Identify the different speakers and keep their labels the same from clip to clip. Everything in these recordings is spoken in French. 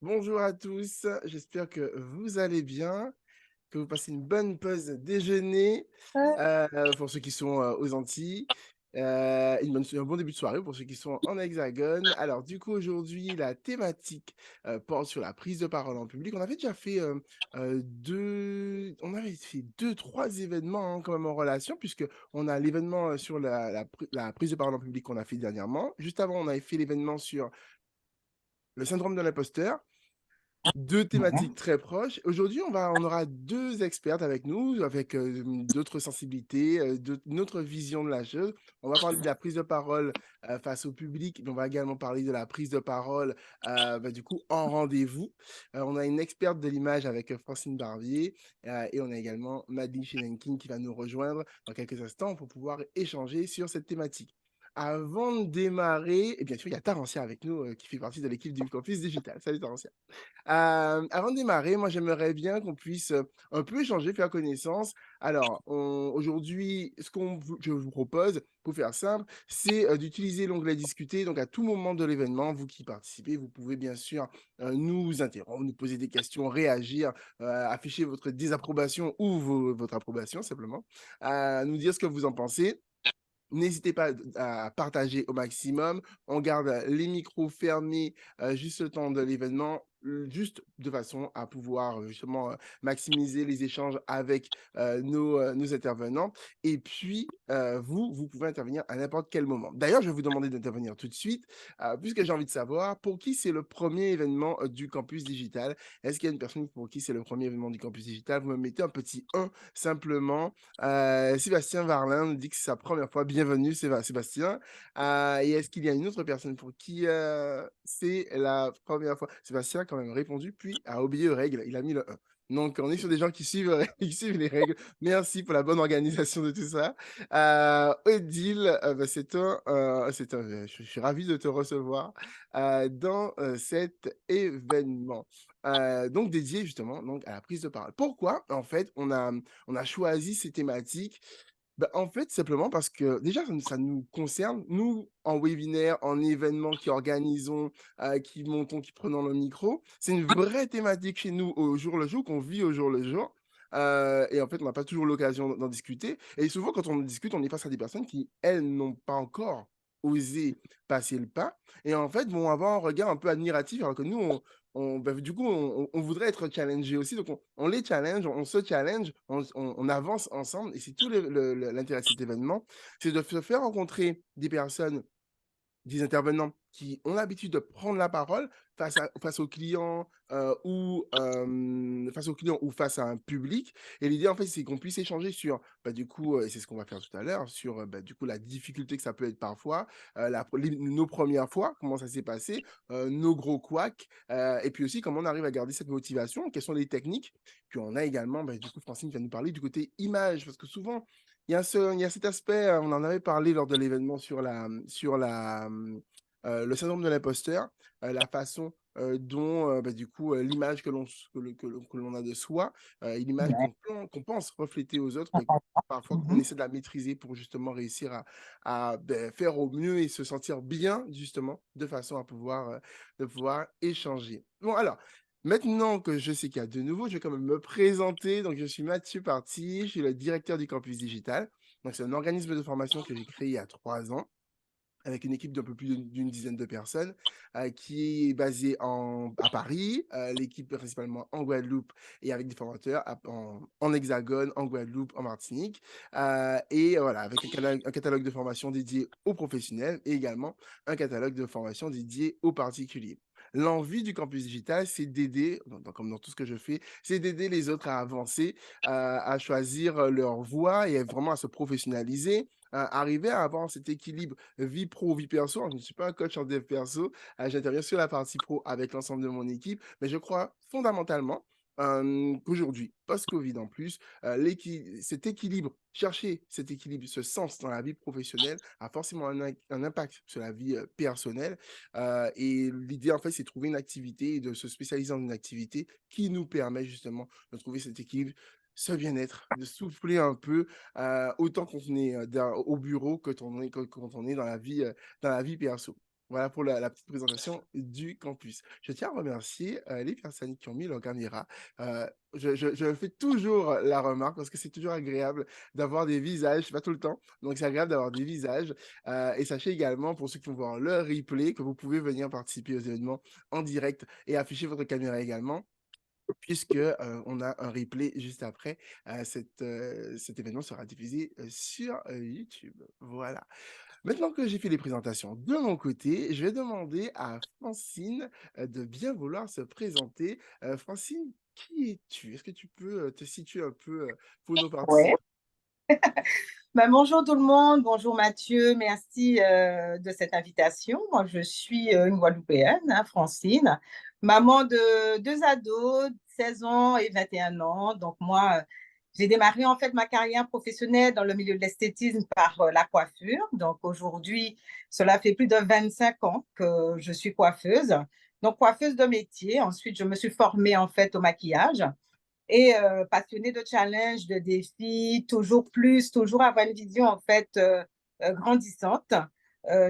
Speaker 1: Bonjour à tous, j'espère que vous allez bien, que vous passez une bonne pause déjeuner
Speaker 2: Ouais.
Speaker 1: pour ceux qui sont aux Antilles, un bon début de soirée pour ceux qui sont en Hexagone. Alors du coup aujourd'hui la thématique porte sur la prise de parole en public. On avait déjà fait deux, trois événements quand même en relation puisque on a l'événement sur la prise de parole en public qu'on a fait dernièrement. Juste avant on avait fait l'événement sur le syndrome de l'imposteur. Deux thématiques
Speaker 2: Mhm.
Speaker 1: très proches. Aujourd'hui, on aura deux expertes avec nous, avec d'autres sensibilités, une autre vision de la chose. On va parler de la prise de parole face au public, mais on va également parler de la prise de parole du coup en rendez-vous. On a une experte de l'image avec Francine Barbier et on a également Madeleine Chenenkin qui va nous rejoindre dans quelques instants pour pouvoir échanger sur cette thématique. Avant de démarrer, et bien sûr, il y a Tarancia avec nous qui fait partie de l'équipe du Campus Digital. Salut Tarancia. Avant de démarrer, moi, j'aimerais bien qu'on puisse un peu échanger, faire connaissance. Alors, aujourd'hui, je vous propose, pour faire simple, c'est d'utiliser l'onglet discuter. Donc, à tout moment de l'événement, vous qui participez, vous pouvez bien sûr nous interrompre, nous poser des questions, réagir, afficher votre désapprobation ou votre approbation, simplement, nous dire ce que vous en pensez. N'hésitez pas à partager au maximum. On garde les micros fermés juste le temps de l'événement, juste de façon à pouvoir justement maximiser les échanges avec nos intervenants. Et puis, vous pouvez intervenir à n'importe quel moment. D'ailleurs, je vais vous demander d'intervenir tout de suite, puisque j'ai envie de savoir pour qui c'est le premier événement du campus digital. Est-ce qu'il y a une personne pour qui c'est le premier événement du campus digital? Vous me mettez un petit 1 simplement. Sébastien Varlin nous dit que c'est sa première fois. Bienvenue, Sébastien. Et est-ce qu'il y a une autre personne pour qui c'est la première fois? Sébastien a quand même répondu, puis a oublié aux règles. Il a mis le 1. Donc, on est sur des gens qui suivent, qui suivent les règles. Merci pour la bonne organisation de tout ça. Odile, je suis ravi de te recevoir dans cet événement. Donc, dédié justement donc, à la prise de parole. Pourquoi, en fait, on a choisi ces thématiques? Bah, en fait, simplement parce que déjà, ça nous concerne, nous, en webinaire, en événement qui organisons, qui montons, qui prenons le micro. C'est une vraie thématique chez nous au jour le jour, qu'on vit au jour le jour. Et en fait, on n'a pas toujours l'occasion d'en discuter. Et souvent, quand on discute, on est face à des personnes qui, elles, n'ont pas encore osé passer le pas. Et en fait, vont avoir un regard un peu admiratif, alors que nous, du coup, on voudrait être challengé aussi. Donc, on les challenge, on se challenge, on avance ensemble. Et c'est tout l'intérêt de cet événement, c'est de se faire rencontrer des personnes, des intervenants qui ont l'habitude de prendre la parole face aux clients face aux clients ou face à un public. Et l'idée, en fait, c'est qu'on puisse échanger sur, du coup, et c'est ce qu'on va faire tout à l'heure, sur du coup, la difficulté que ça peut être parfois, nos premières fois, comment ça s'est passé, nos gros couacs, et puis aussi comment on arrive à garder cette motivation, quelles sont les techniques. Puis on a également, du coup, Francine vient nous parler du côté image, parce que souvent, il y a cet aspect, on en avait parlé lors de l'événement le syndrome de l'imposteur, la façon dont du coup l'image que l'on a de soi, l'image
Speaker 2: Ouais.
Speaker 1: qu'on pense refléter aux autres, mais parfois on
Speaker 2: Mhm.
Speaker 1: essaie de la maîtriser pour justement réussir à faire au mieux et se sentir bien justement de façon de pouvoir échanger. Bon alors, maintenant que je sais qu'il y a de nouveau, je vais quand même me présenter. Donc, je suis Mathieu Parti, je suis le directeur du campus digital. Donc, c'est un organisme de formation que j'ai créé il y a 3 ans avec une équipe d'un peu plus d'une dizaine de personnes qui est basée à Paris, l'équipe principalement en Guadeloupe et avec des formateurs en Hexagone, en Guadeloupe, en Martinique. Et voilà, avec un catalogue de formation dédié aux professionnels et également un catalogue de formation dédié aux particuliers. L'envie du campus digital, c'est d'aider, comme dans tout ce que je fais, c'est d'aider les autres à avancer, à choisir leur voie et vraiment à se professionnaliser, arriver à avoir cet équilibre vie pro, vie perso. Je ne suis pas un coach en dev perso. J'interviens sur la partie pro avec l'ensemble de mon équipe, mais je crois fondamentalement qu'aujourd'hui, post-Covid en plus, cet équilibre, chercher cet équilibre, ce sens dans la vie professionnelle a forcément un impact sur la vie personnelle. Et l'idée, en fait, c'est de trouver une activité et de se spécialiser dans une activité qui nous permet justement de trouver cet équilibre ce bien-être, de souffler un peu, autant quand on est, au bureau que quand on est dans la vie perso. Voilà pour la petite présentation du campus. Je tiens à remercier, les personnes qui ont mis leurs caméras. Je fais toujours la remarque parce que c'est toujours agréable d'avoir des visages, c'est pas tout le temps, donc c'est agréable d'avoir des visages, et sachez également pour ceux qui vont voir le replay que vous pouvez venir participer aux événements en direct et afficher votre caméra également puisque, on a un replay juste après, cet événement sera diffusé, sur, YouTube. Voilà. Maintenant que j'ai fait les présentations de mon côté, je vais demander à Francine, de bien vouloir se présenter. Francine, qui es-tu? Est-ce que tu peux, te situer un peu, pour nos
Speaker 2: Ouais.
Speaker 1: participants?
Speaker 2: Bonjour tout le monde, bonjour Mathieu, merci de cette invitation. Moi, je suis une Guadeloupéenne, hein, Francine, maman de deux ados, 16 ans et 21 ans. Donc moi, j'ai démarré en fait ma carrière professionnelle dans le milieu de l'esthétisme par la coiffure. Donc aujourd'hui, cela fait plus de 25 ans que je suis coiffeuse. Donc coiffeuse de métier. Ensuite, je me suis formée en fait au maquillage et passionnée de challenge, de défis, toujours plus, toujours avoir une vision en fait grandissante.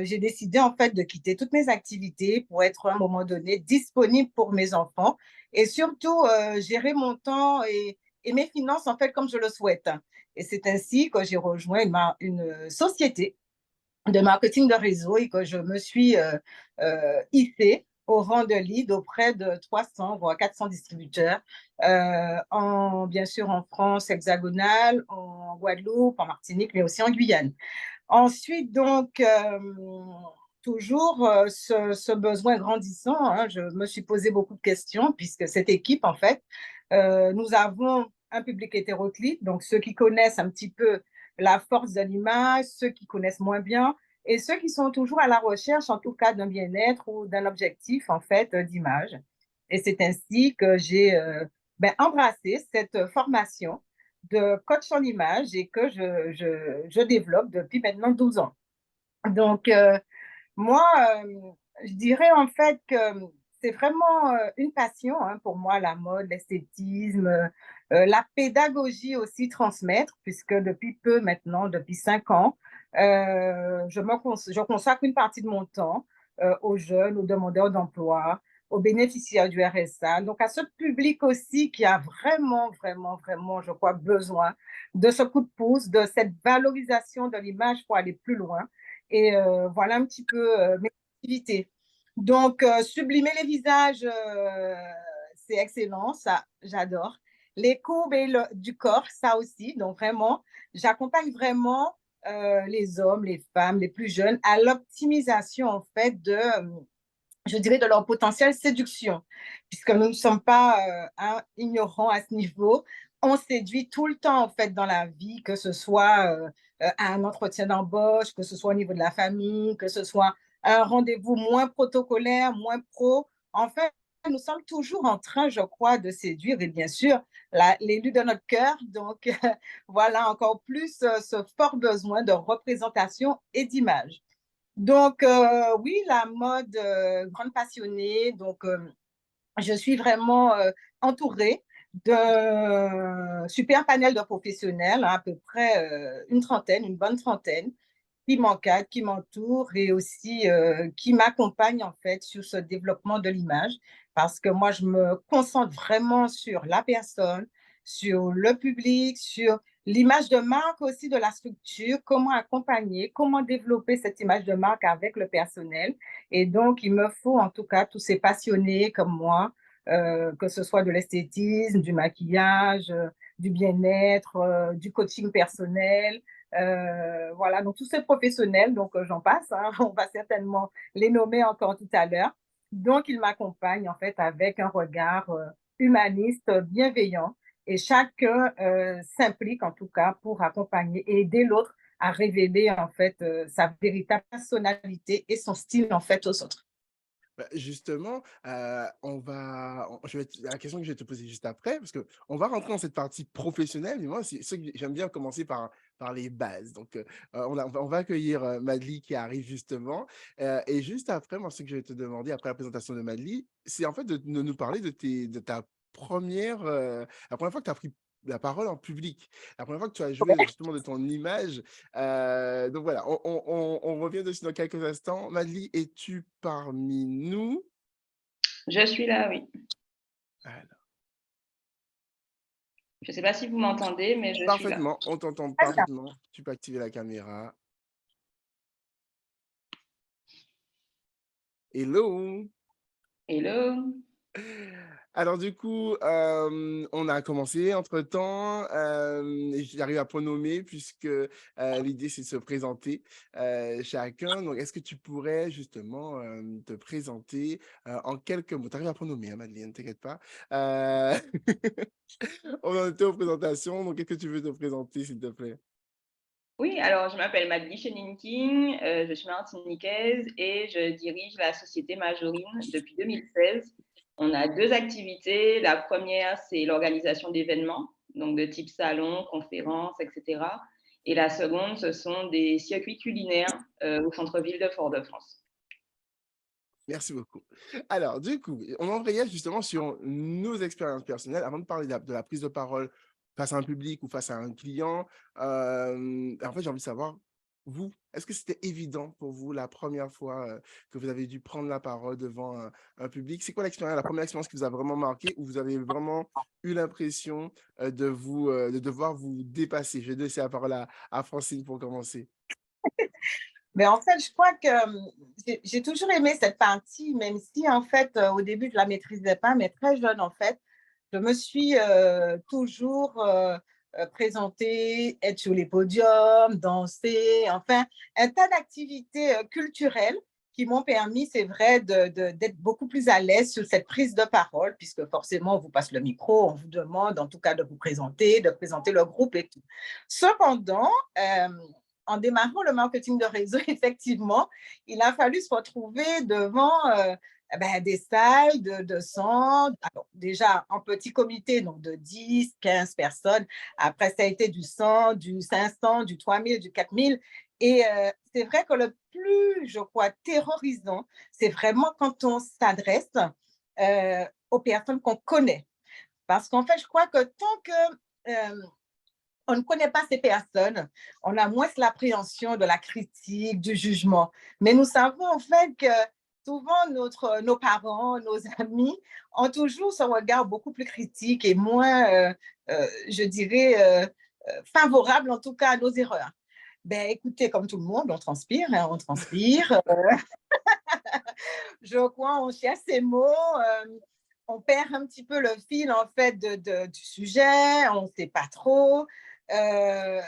Speaker 2: J'ai décidé en fait de quitter toutes mes activités pour être à un moment donné disponible pour mes enfants et surtout gérer mon temps et mes finances en fait comme je le souhaite. Et c'est ainsi que j'ai rejoint une société de marketing de réseau et que je me suis hissée au rang de lead auprès de 300 voire 400 distributeurs, bien sûr en France hexagonale, en Guadeloupe, en Martinique, mais aussi en Guyane. Ensuite, donc, toujours ce besoin grandissant, hein, je me suis posé beaucoup de questions puisque cette équipe, en fait, nous avons un public hétéroclite, donc ceux qui connaissent un petit peu la force de l'image, ceux qui connaissent moins bien, et ceux qui sont toujours à la recherche, en tout cas, d'un bien-être ou d'un objectif, en fait, d'image. Et c'est ainsi que j'ai embrassé cette formation de coach en image et que je développe depuis maintenant 12 ans. Donc, moi, je dirais en fait que c'est vraiment une passion hein, pour moi, la mode, l'esthétisme, la pédagogie aussi transmettre, puisque depuis peu maintenant, depuis 5 ans, je consacre une partie de mon temps aux jeunes, aux demandeurs d'emploi, aux bénéficiaires du RSA, donc à ce public aussi qui a vraiment, vraiment, vraiment, je crois, besoin de ce coup de pouce, de cette valorisation de l'image pour aller plus loin. Et voilà un petit peu mes activités. Donc, sublimer les visages, c'est excellent, ça, j'adore. Les courbes du corps, ça aussi. Donc, vraiment, j'accompagne vraiment les hommes, les femmes, les plus jeunes à l'optimisation, en fait, je dirais, de leur potentiel séduction, puisque nous ne sommes pas ignorants à ce niveau. On séduit tout le temps, en fait, dans la vie, que ce soit à un entretien d'embauche, que ce soit au niveau de la famille, que ce soit un rendez-vous moins protocolaire, moins pro. En fait, nous sommes toujours en train, je crois, de séduire, et bien sûr, l'élu de notre cœur. Donc, voilà encore plus ce fort besoin de représentation et d'image. Donc, oui, la mode, grande passionnée. Donc, je suis vraiment entourée d'un super panel de professionnels, hein, à peu près une trentaine, une bonne trentaine, qui m'encadrent, qui m'entourent et aussi qui m'accompagnent en fait sur ce développement de l'image. Parce que moi, je me concentre vraiment sur la personne, sur le public, sur l'image de marque aussi de la structure, comment accompagner, comment développer cette image de marque avec le personnel. Et donc, il me faut en tout cas tous ces passionnés comme moi, que ce soit de l'esthétisme, du maquillage, du bien-être, du coaching personnel. Voilà, donc tous ces professionnels, donc j'en passe, hein, on va certainement les nommer encore tout à l'heure. Donc, ils m'accompagnent en fait avec un regard humaniste, bienveillant, et chacun s'implique en tout cas pour accompagner et aider l'autre à révéler en fait sa véritable personnalité et son style en fait aux autres.
Speaker 1: Bah, justement, je vais la question que je vais te poser juste après, parce que on va rentrer dans cette partie professionnelle, mais moi, j'aime bien commencer par les bases. Donc, on va accueillir Madly qui arrive justement. Et juste après, moi, ce que je vais te demander, après la présentation de Madly, c'est en fait de nous parler de ta première, la première fois que tu as pris la parole en public. La première fois que tu as joué justement de ton image. Donc voilà, on revient dessus dans quelques instants. Madly, es-tu parmi nous?
Speaker 3: Je suis là, oui.
Speaker 1: Alors,
Speaker 3: Je ne sais pas si vous m'entendez, mais je suis là.
Speaker 1: parfaitement, on t'entend
Speaker 2: Très bien.
Speaker 1: parfaitement. Tu peux activer la caméra. Hello!
Speaker 3: Hello.
Speaker 1: Alors du coup, on a commencé entre-temps, et j'arrive à pronommer puisque, l'idée c'est de se présenter, chacun. Donc est-ce que tu pourrais justement, te présenter, en quelques mots? Tu arrives à pronommer, hein, Madeleine, t'inquiète pas. On en était aux présentations, donc est-ce que tu veux te présenter, s'il te plaît?
Speaker 3: Oui, alors je m'appelle Madly Cheninking, je suis martiniquaise et je dirige la société Majorine depuis 2016. On a 2 activités. La première, c'est l'organisation d'événements, donc de type salon, conférences, et cetera. Et la seconde, ce sont des circuits culinaires, au centre-ville de Fort-de-France.
Speaker 1: Merci beaucoup. Alors, du coup, on embrayait justement sur nos expériences personnelles avant de parler de la prise de parole face à un public ou face à un client. En fait, j'ai envie de savoir, vous, est-ce que c'était évident pour vous la première fois que vous avez dû prendre la parole devant un public? C'est quoi l'expérience, la première expérience qui vous a vraiment marqué, où vous avez vraiment eu l'impression de devoir vous dépasser? Je vais laisser la parole à Francine pour commencer.
Speaker 2: Mais en fait, je crois que j'ai toujours aimé cette partie, même si en fait, au début, je ne la maîtrisais pas, mais très jeune, en fait, je me suis toujours présentée, être sur les podiums, danser, enfin, un tas d'activités culturelles qui m'ont permis, c'est vrai, d'être beaucoup plus à l'aise sur cette prise de parole, puisque forcément, on vous passe le micro, on vous demande en tout cas de vous présenter, de présenter le groupe et tout. Cependant, en démarrant le marketing de réseau, effectivement, il a fallu se retrouver devant des salles de 100, alors déjà en petit comité, donc de 10, 15 personnes. Après, ça a été du 100, du 500, du 3000, du 4000. Et c'est vrai que le plus, je crois, terrorisant, c'est vraiment quand on s'adresse aux personnes qu'on connaît. Parce qu'en fait, je crois que tant que on ne connaît pas ces personnes, on a moins l'appréhension de la critique, du jugement. Mais nous savons en fait que souvent nos parents, nos amis ont toujours ce regard beaucoup plus critique et moins, je dirais, favorable en tout cas à nos erreurs. Ben, écoutez, comme tout le monde, on transpire, hein, on transpire. Je crois, on cherche ces mots, on perd un petit peu le fil en fait du sujet, on ne sait pas trop. Euh,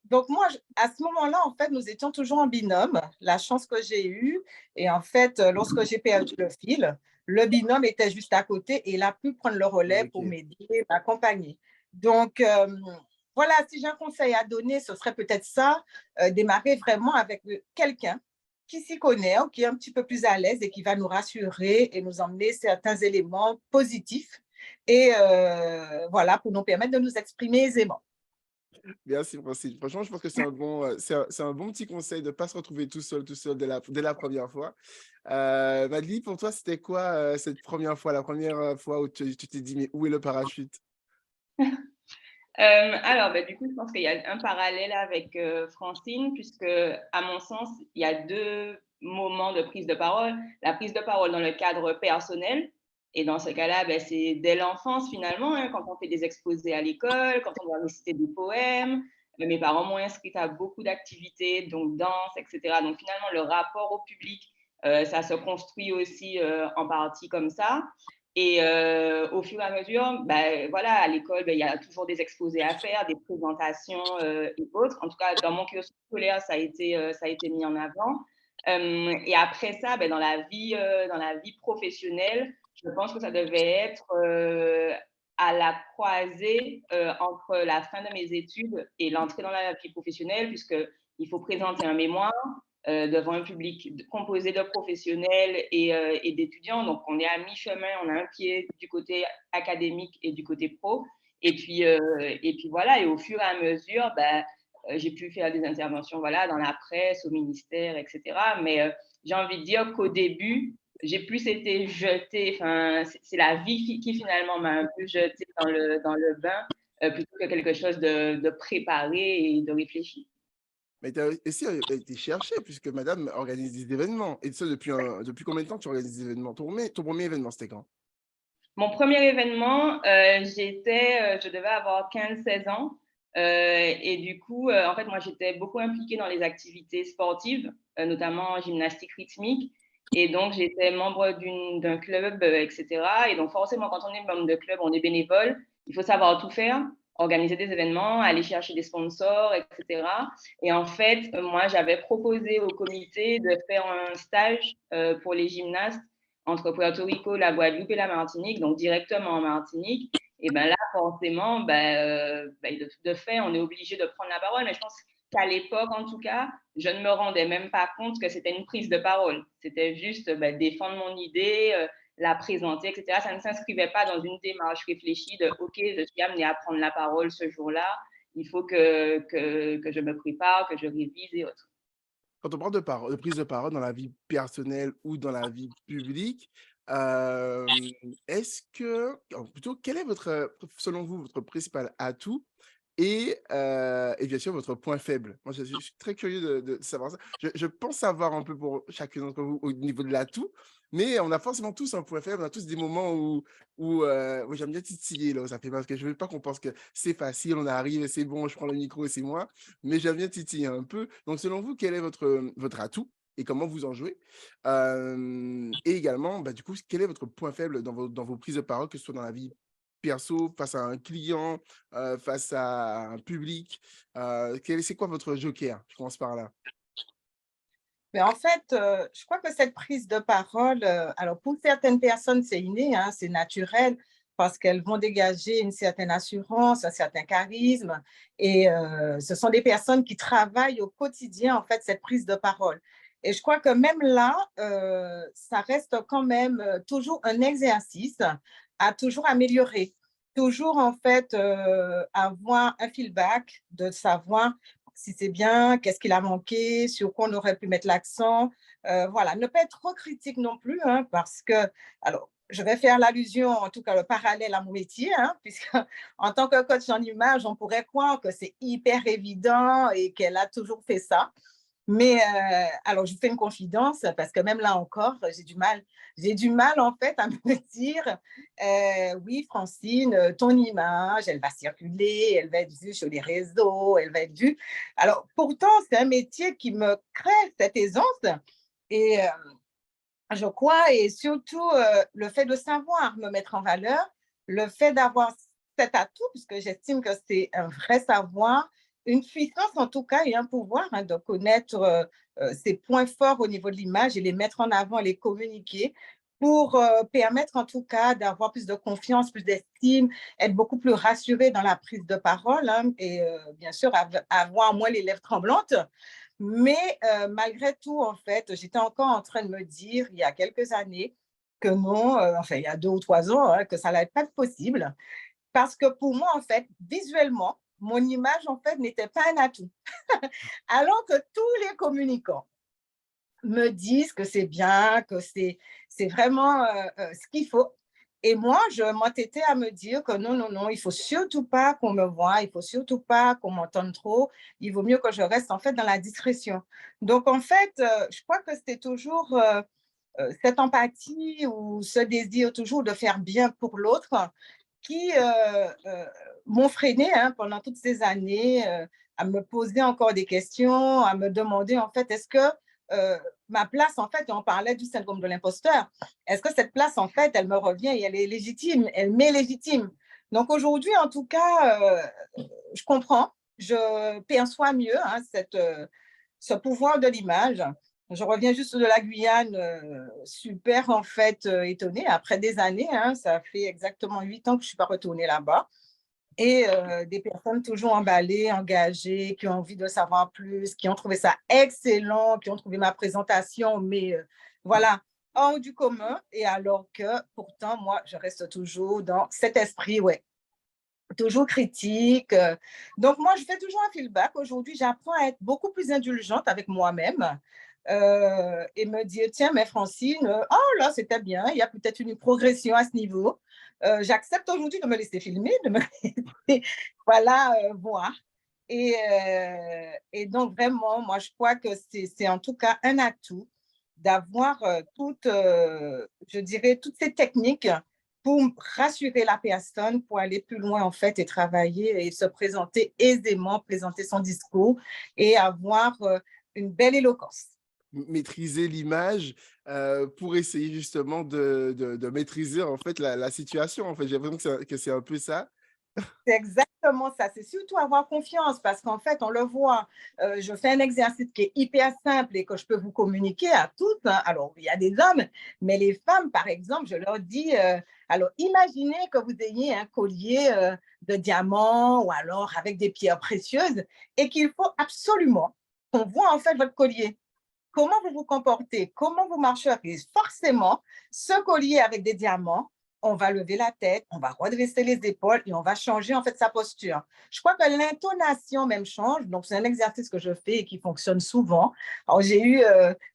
Speaker 2: donc moi, à ce moment-là, en fait, nous étions toujours en binôme, la chance que j'ai eue. Et en fait, lorsque j'ai perdu le fil, le binôme était juste à côté et il a pu prendre le relais pour
Speaker 1: Ok.
Speaker 2: m'aider, m'accompagner. Donc, voilà, si j'ai un conseil à donner, ce serait peut-être ça, démarrer vraiment avec quelqu'un qui s'y connaît, qui est un petit peu plus à l'aise et qui va nous rassurer et nous emmener certains éléments positifs et voilà, pour nous permettre de nous exprimer aisément.
Speaker 1: Merci, Francine. Franchement, je pense que c'est un bon petit conseil de ne pas se retrouver tout seul dès la première fois. Madly, pour toi, c'était quoi cette première fois, la première fois où tu t'es dit, mais où est le parachute?
Speaker 3: Alors, du coup, je pense qu'il y a un parallèle avec Francine, puisque, à mon sens, il y a 2 moments de prise de parole. La prise de parole dans le cadre personnel, et dans ce cas-là, c'est dès l'enfance finalement, hein, quand on fait des exposés à l'école, quand on doit réciter des poèmes. Mes parents m'ont inscrite à beaucoup d'activités, donc danse, et cetera. Donc finalement, le rapport au public, ça se construit aussi en partie comme ça. Et au fur et à mesure, voilà, à l'école, il y a toujours des exposés à faire, des présentations et autres. En tout cas, dans mon cursus scolaire, ça a été mis en avant. Et après ça, dans la vie professionnelle, je pense que ça devait être à la croisée entre la fin de mes études et l'entrée dans la vie professionnelle, puisqu'il faut présenter un mémoire devant un public composé de professionnels et d'étudiants. Donc, on est à mi-chemin, on a un pied du côté académique et du côté pro. Et puis voilà, et au fur et à mesure, j'ai pu faire des interventions voilà, dans la presse, au ministère, etc. Mais j'ai envie de dire qu'au début, j'ai plus été jetée, enfin, c'est la vie qui finalement m'a un peu jetée dans le bain plutôt que quelque chose de préparé et de réfléchi.
Speaker 1: Mais tu as aussi été chercher puisque madame organise des événements et ça depuis combien de temps tu organises des événements? Ton 1er événement, c'était quand?
Speaker 3: Mon premier événement, je devais avoir 15-16 ans. Et du coup, en fait, moi, j'étais beaucoup impliquée dans les activités sportives, notamment en gymnastique rythmique. Et donc, j'étais membre d'un club, etc. Et donc, forcément, quand on est membre de club, on est bénévole. Il faut savoir tout faire, organiser des événements, aller chercher des sponsors, etc. Et en fait, moi, j'avais proposé au comité de faire un stage pour les gymnastes entre Puerto Rico, la Guadeloupe et la Martinique, donc directement en Martinique. Et ben là, forcément, de fait, on est obligé de prendre la parole. Mais je pense qu'à l'époque, en tout cas, je ne me rendais même pas compte que c'était une prise de parole. C'était juste défendre mon idée, la présenter, etc. Ça ne s'inscrivait pas dans une démarche réfléchie de OK, je suis amenée à prendre la parole ce jour-là. Il faut que je me prépare, que je révise et autres.
Speaker 1: Quand on parle de prise de parole dans la vie personnelle ou dans la vie publique, est-ce que plutôt quel est selon vous, votre principal atout et bien sûr votre point faible? Moi, je suis très curieux de savoir ça. Je pense savoir un peu pour chacun d'entre vous au niveau de l'atout, mais on a forcément tous un point faible. On a tous des moments où moi, j'aime bien titiller là où ça fait mal parce que je veux pas qu'on pense que c'est facile, on arrive, c'est bon, je prends le micro et c'est moi. Mais j'aime bien titiller un peu. Donc selon vous, quel est votre atout et comment vous en jouez? Et également, du coup, quel est votre point faible dans vos prises de parole, que ce soit dans la vie perso, face à un client, face à un public? C'est quoi votre joker? Je commence par là.
Speaker 2: Mais en fait, je crois que cette prise de parole, alors pour certaines personnes, c'est inné, hein, c'est naturel, parce qu'elles vont dégager une certaine assurance, un certain charisme, et ce sont des personnes qui travaillent au quotidien, en fait, cette prise de parole. Et je crois que même là, ça reste quand même toujours un exercice à toujours améliorer, toujours en fait avoir un feedback de savoir si c'est bien, qu'est-ce qu'il a manqué, sur quoi on aurait pu mettre l'accent. Voilà, ne pas être trop critique non plus, hein, parce que, alors, je vais faire l'allusion, en tout cas le parallèle à mon métier, hein, puisque en tant que coach en image, on pourrait croire que c'est hyper évident et qu'elle a toujours fait ça. Mais alors, je vous fais une confidence parce que même là encore, j'ai du mal en fait à me dire, oui, Francine, ton image, elle va circuler, elle va être vue sur les réseaux, elle va être vue. Alors, pourtant, c'est un métier qui me crée cette aisance et je crois, et surtout le fait de savoir me mettre en valeur, le fait d'avoir cet atout, puisque j'estime que c'est un vrai savoir, une puissance en tout cas et un pouvoir, hein, de connaître ses points forts au niveau de l'image et les mettre en avant, les communiquer pour permettre en tout cas d'avoir plus de confiance, plus d'estime, être beaucoup plus rassurée dans la prise de parole, hein, et bien sûr avoir moins les lèvres tremblantes. Mais malgré tout, en fait, j'étais encore en train de me dire, il y a quelques années, que non, enfin, il y a 2 ou 3 ans, hein, que ça n'allait pas être possible. Parce que pour moi, en fait, visuellement, mon image, en fait, n'était pas un atout. Alors que tous les communicants me disent que c'est bien, que c'est vraiment ce qu'il faut. Et moi, je m'entêtais à me dire que non, non, non, il faut surtout pas qu'on me voie, il faut surtout pas qu'on m'entende trop. Il vaut mieux que je reste en fait dans la discrétion. Donc en fait, je crois que c'était toujours cette empathie ou ce désir toujours de faire bien pour l'autre qui m'ont freiné, hein, pendant toutes ces années, à me poser encore des questions, à me demander en fait, est-ce que euh, ma place, en fait, on parlait du syndrome de l'imposteur, est-ce que cette place, en fait, elle me revient et elle est légitime, elle m'est légitime. Donc aujourd'hui, en tout cas, je comprends, je perçois mieux, hein, ce pouvoir de l'image. Je reviens juste de la Guyane, super en fait étonnée, après des années, hein, ça fait exactement 8 ans que je ne suis pas retournée là-bas. Et des personnes toujours emballées, engagées, qui ont envie de savoir plus, qui ont trouvé ça excellent, qui ont trouvé ma présentation, mais voilà, hors du commun. Et alors que pourtant, moi, je reste toujours dans cet esprit, ouais, toujours critique. Donc, moi, je fais toujours un feedback. Aujourd'hui, j'apprends à être beaucoup plus indulgente avec moi-même et me dire, tiens, mais Francine, oh là, c'était bien, il y a peut-être une progression à ce niveau. j'accepte aujourd'hui de me laisser filmer, de me laisser, voilà, voir. Et donc, vraiment, moi, je crois que c'est en tout cas un atout d'avoir je dirais, toutes ces techniques pour rassurer la personne, pour aller plus loin, en fait, et travailler et se présenter aisément, présenter son discours et avoir une belle éloquence.
Speaker 1: Maîtriser l'image pour essayer justement de maîtriser en fait la situation. En fait, j'ai l'impression que c'est un peu ça.
Speaker 2: C'est exactement ça. C'est surtout avoir confiance parce qu'en fait, on le voit. Je fais un exercice qui est hyper simple et que je peux vous communiquer à toutes, hein. Alors, il y a des hommes, mais les femmes, par exemple, je leur dis, alors imaginez que vous ayez un collier de diamants ou alors avec des pierres précieuses et qu'il faut absolument qu'on voit en fait votre collier. Comment vous vous comportez, comment vous marcherez. Forcément, ce collier avec des diamants, on va lever la tête, on va redresser les épaules et on va changer en fait sa posture. Je crois que l'intonation même change. Donc, c'est un exercice que je fais et qui fonctionne souvent. Alors, j'ai eu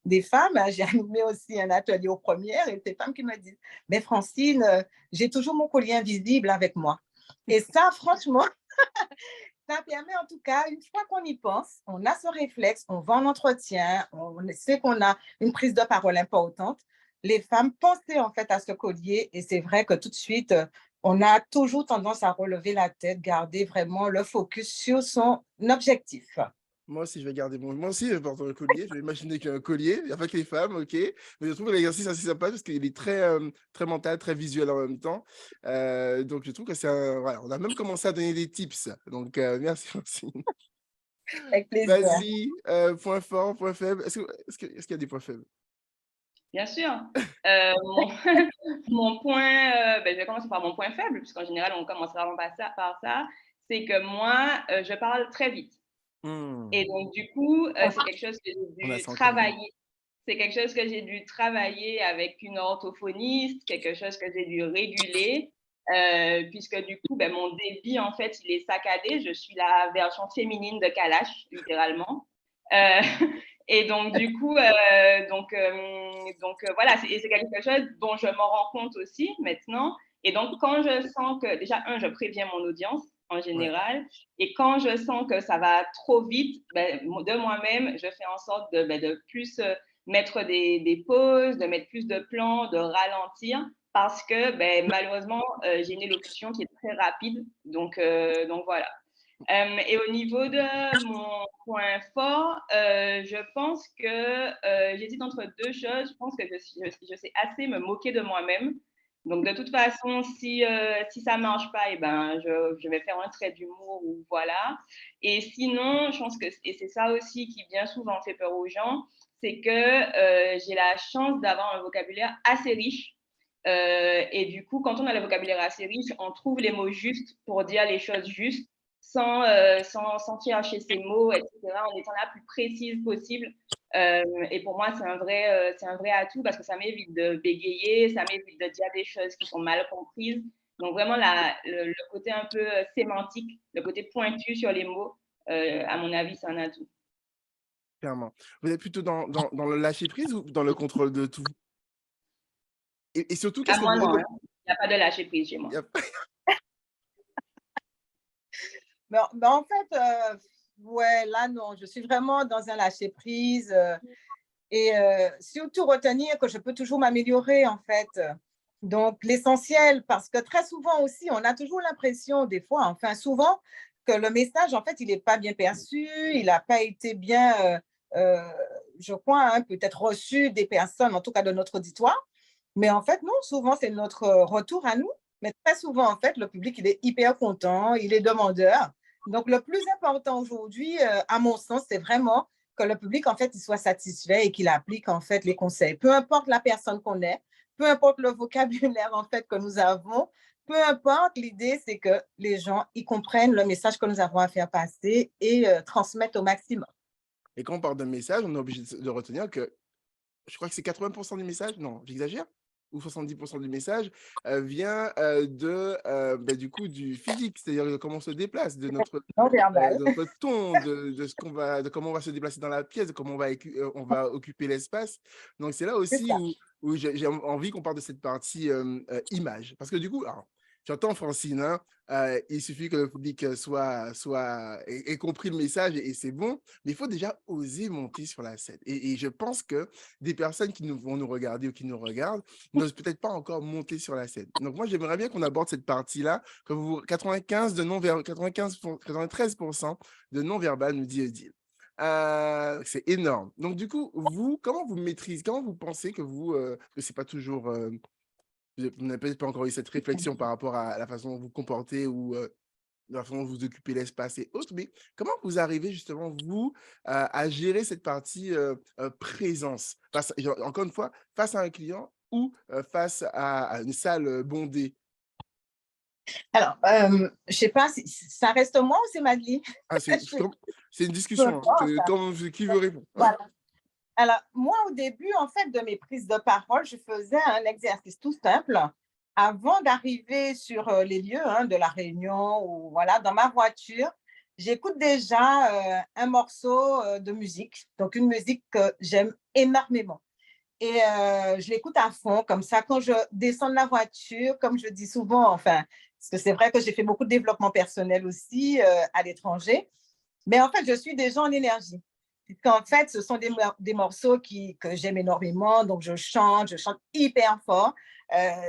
Speaker 2: des femmes, hein, j'ai animé aussi un atelier aux premières et des femmes qui me disent, mais Francine, j'ai toujours mon collier invisible avec moi. Et ça, franchement, ça permet en tout cas, une fois qu'on y pense, on a ce réflexe, on va en entretien, on sait qu'on a une prise de parole importante. Les femmes pensaient en fait à ce collier et c'est vrai que tout de suite, on a toujours tendance à relever la tête, garder vraiment le focus sur son objectif.
Speaker 1: Moi aussi, je vais garder moi aussi, je vais porter un collier. Je vais imaginer qu'il y a un collier. Il n'y a pas que les femmes, ok. Mais je trouve l'exercice assez sympa parce qu'il est très mental, très visuel en même temps. Donc, je trouve que voilà, on a même commencé à donner des tips. Donc, merci Francine.
Speaker 2: Avec plaisir.
Speaker 1: Vas-y, point fort, point faible. Est-ce qu'il y a des points faibles?
Speaker 3: Bien sûr. Mon, mon point, je vais commencer par mon point faible, puisqu'en général, on commence vraiment par ça, c'est que moi, je parle très vite. Et donc, du coup, c'est quelque chose que
Speaker 1: On a
Speaker 3: j'ai dû
Speaker 1: ça en commun.
Speaker 3: travailler. C'est quelque chose que j'ai dû travailler avec une orthophoniste, quelque chose que j'ai dû réguler, puisque du coup, mon débit, en fait, il est saccadé. Je suis la version féminine de Kalash, littéralement. Euh, et donc, du coup, voilà, c'est quelque chose dont je m'en rends compte aussi maintenant. Et donc, quand je sens que, déjà, je préviens mon audience en
Speaker 1: Ouais.
Speaker 3: général. Et quand je sens que ça va trop vite, de moi-même, je fais en sorte de plus mettre des pauses, de mettre plus de plans, de ralentir, parce que malheureusement, j'ai une élocution qui est très rapide. Donc voilà. Et au niveau de mon point fort, je pense que j'hésite entre deux choses. Je pense que je sais assez me moquer de moi-même. Donc, de toute façon, si ça ne marche pas, je vais faire un trait d'humour ou voilà. Et sinon, je pense que, et c'est ça aussi qui bien souvent fait peur aux gens, c'est que j'ai la chance d'avoir un vocabulaire assez riche. Et du coup, quand on a le vocabulaire assez riche, on trouve les mots justes pour dire les choses justes sans chercher ses mots, etc., en étant la plus précise possible. Et pour moi, c'est un vrai atout parce que ça m'évite de bégayer, ça m'évite de dire des choses qui sont mal comprises. Donc vraiment, le côté un peu sémantique, le côté pointu sur les mots, à mon avis, c'est un atout.
Speaker 1: Clairement. Vous êtes plutôt dans le lâcher prise ou dans le contrôle de tout? Et surtout,
Speaker 3: À
Speaker 1: qu'est-ce que
Speaker 3: moi,
Speaker 1: vous
Speaker 3: non, hein.
Speaker 1: recommandez?
Speaker 3: Il n'y a pas de lâcher prise chez moi.
Speaker 2: Mais en fait, ouais, là, non, je suis vraiment dans un lâcher-prise et surtout retenir que je peux toujours m'améliorer, en fait. Donc, l'essentiel, parce que très souvent aussi, on a toujours l'impression, des fois, enfin souvent, que le message, en fait, il n'est pas bien perçu, il n'a pas été bien, euh, je crois, hein, peut-être reçu des personnes, en tout cas de notre auditoire. Mais en fait, non, souvent, c'est notre retour à nous. Mais très souvent, en fait, le public, il est hyper content, il est demandeur. Donc, le plus important aujourd'hui, à mon sens, c'est vraiment que le public, en fait, il soit satisfait et qu'il applique, en fait, les conseils. Peu importe la personne qu'on est, peu importe le vocabulaire, en fait, que nous avons, peu importe, l'idée, c'est que les gens, ils comprennent le message que nous avons à faire passer et transmettent au maximum.
Speaker 1: Et quand on parle d'un message, on est obligé de retenir que je crois que c'est 80% du message. Non, j'exagère? ou 70% du message vient du coup, du physique, c'est-à-dire de comment on se déplace,
Speaker 2: Non verbal.
Speaker 1: de notre ton, de comment on va se déplacer dans la pièce, de comment on va occuper l'espace. Donc, c'est là
Speaker 2: C'est
Speaker 1: aussi
Speaker 2: ça.
Speaker 1: où j'ai envie qu'on parle de cette partie image. Parce que du coup, alors, j'entends Francine, hein, il suffit que le public ait compris le message et c'est bon, mais il faut déjà oser monter sur la scène. Et je pense que des personnes qui vont nous regarder ou qui nous regardent n'osent peut-être pas encore monter sur la scène. Donc moi, j'aimerais bien qu'on aborde cette partie-là, que 93% de non-verbal, nous dit Odile. C'est énorme. Donc du coup, vous, comment vous maîtrisez, comment vous pensez que c'est pas toujours vous n'avez peut-être pas encore eu cette réflexion par rapport à la façon dont vous vous comportez ou la façon dont vous occupez l'espace et autres, mais comment vous arrivez justement, vous, à gérer cette partie présence, encore une fois, face à un client ou face à une salle bondée?
Speaker 2: Alors, je sais pas si ça reste moi ou c'est Madeleine?
Speaker 1: Ah,
Speaker 2: Je
Speaker 1: c'est une
Speaker 2: peu
Speaker 1: discussion, hein,
Speaker 2: importe.
Speaker 1: c'est comme qui veut répondre.
Speaker 2: Voilà. Alors, moi, au début, en fait, de mes prises de parole, je faisais un exercice tout simple. Avant d'arriver sur les lieux hein, de la réunion ou voilà, dans ma voiture, j'écoute déjà un morceau de musique, donc une musique que j'aime énormément. Et je l'écoute à fond, comme ça, quand je descends de la voiture, comme je dis souvent, enfin, parce que c'est vrai que j'ai fait beaucoup de développement personnel aussi à l'étranger, mais en fait, je suis déjà en énergie. Puisqu'en fait, ce sont des morceaux que j'aime énormément, donc je chante hyper fort,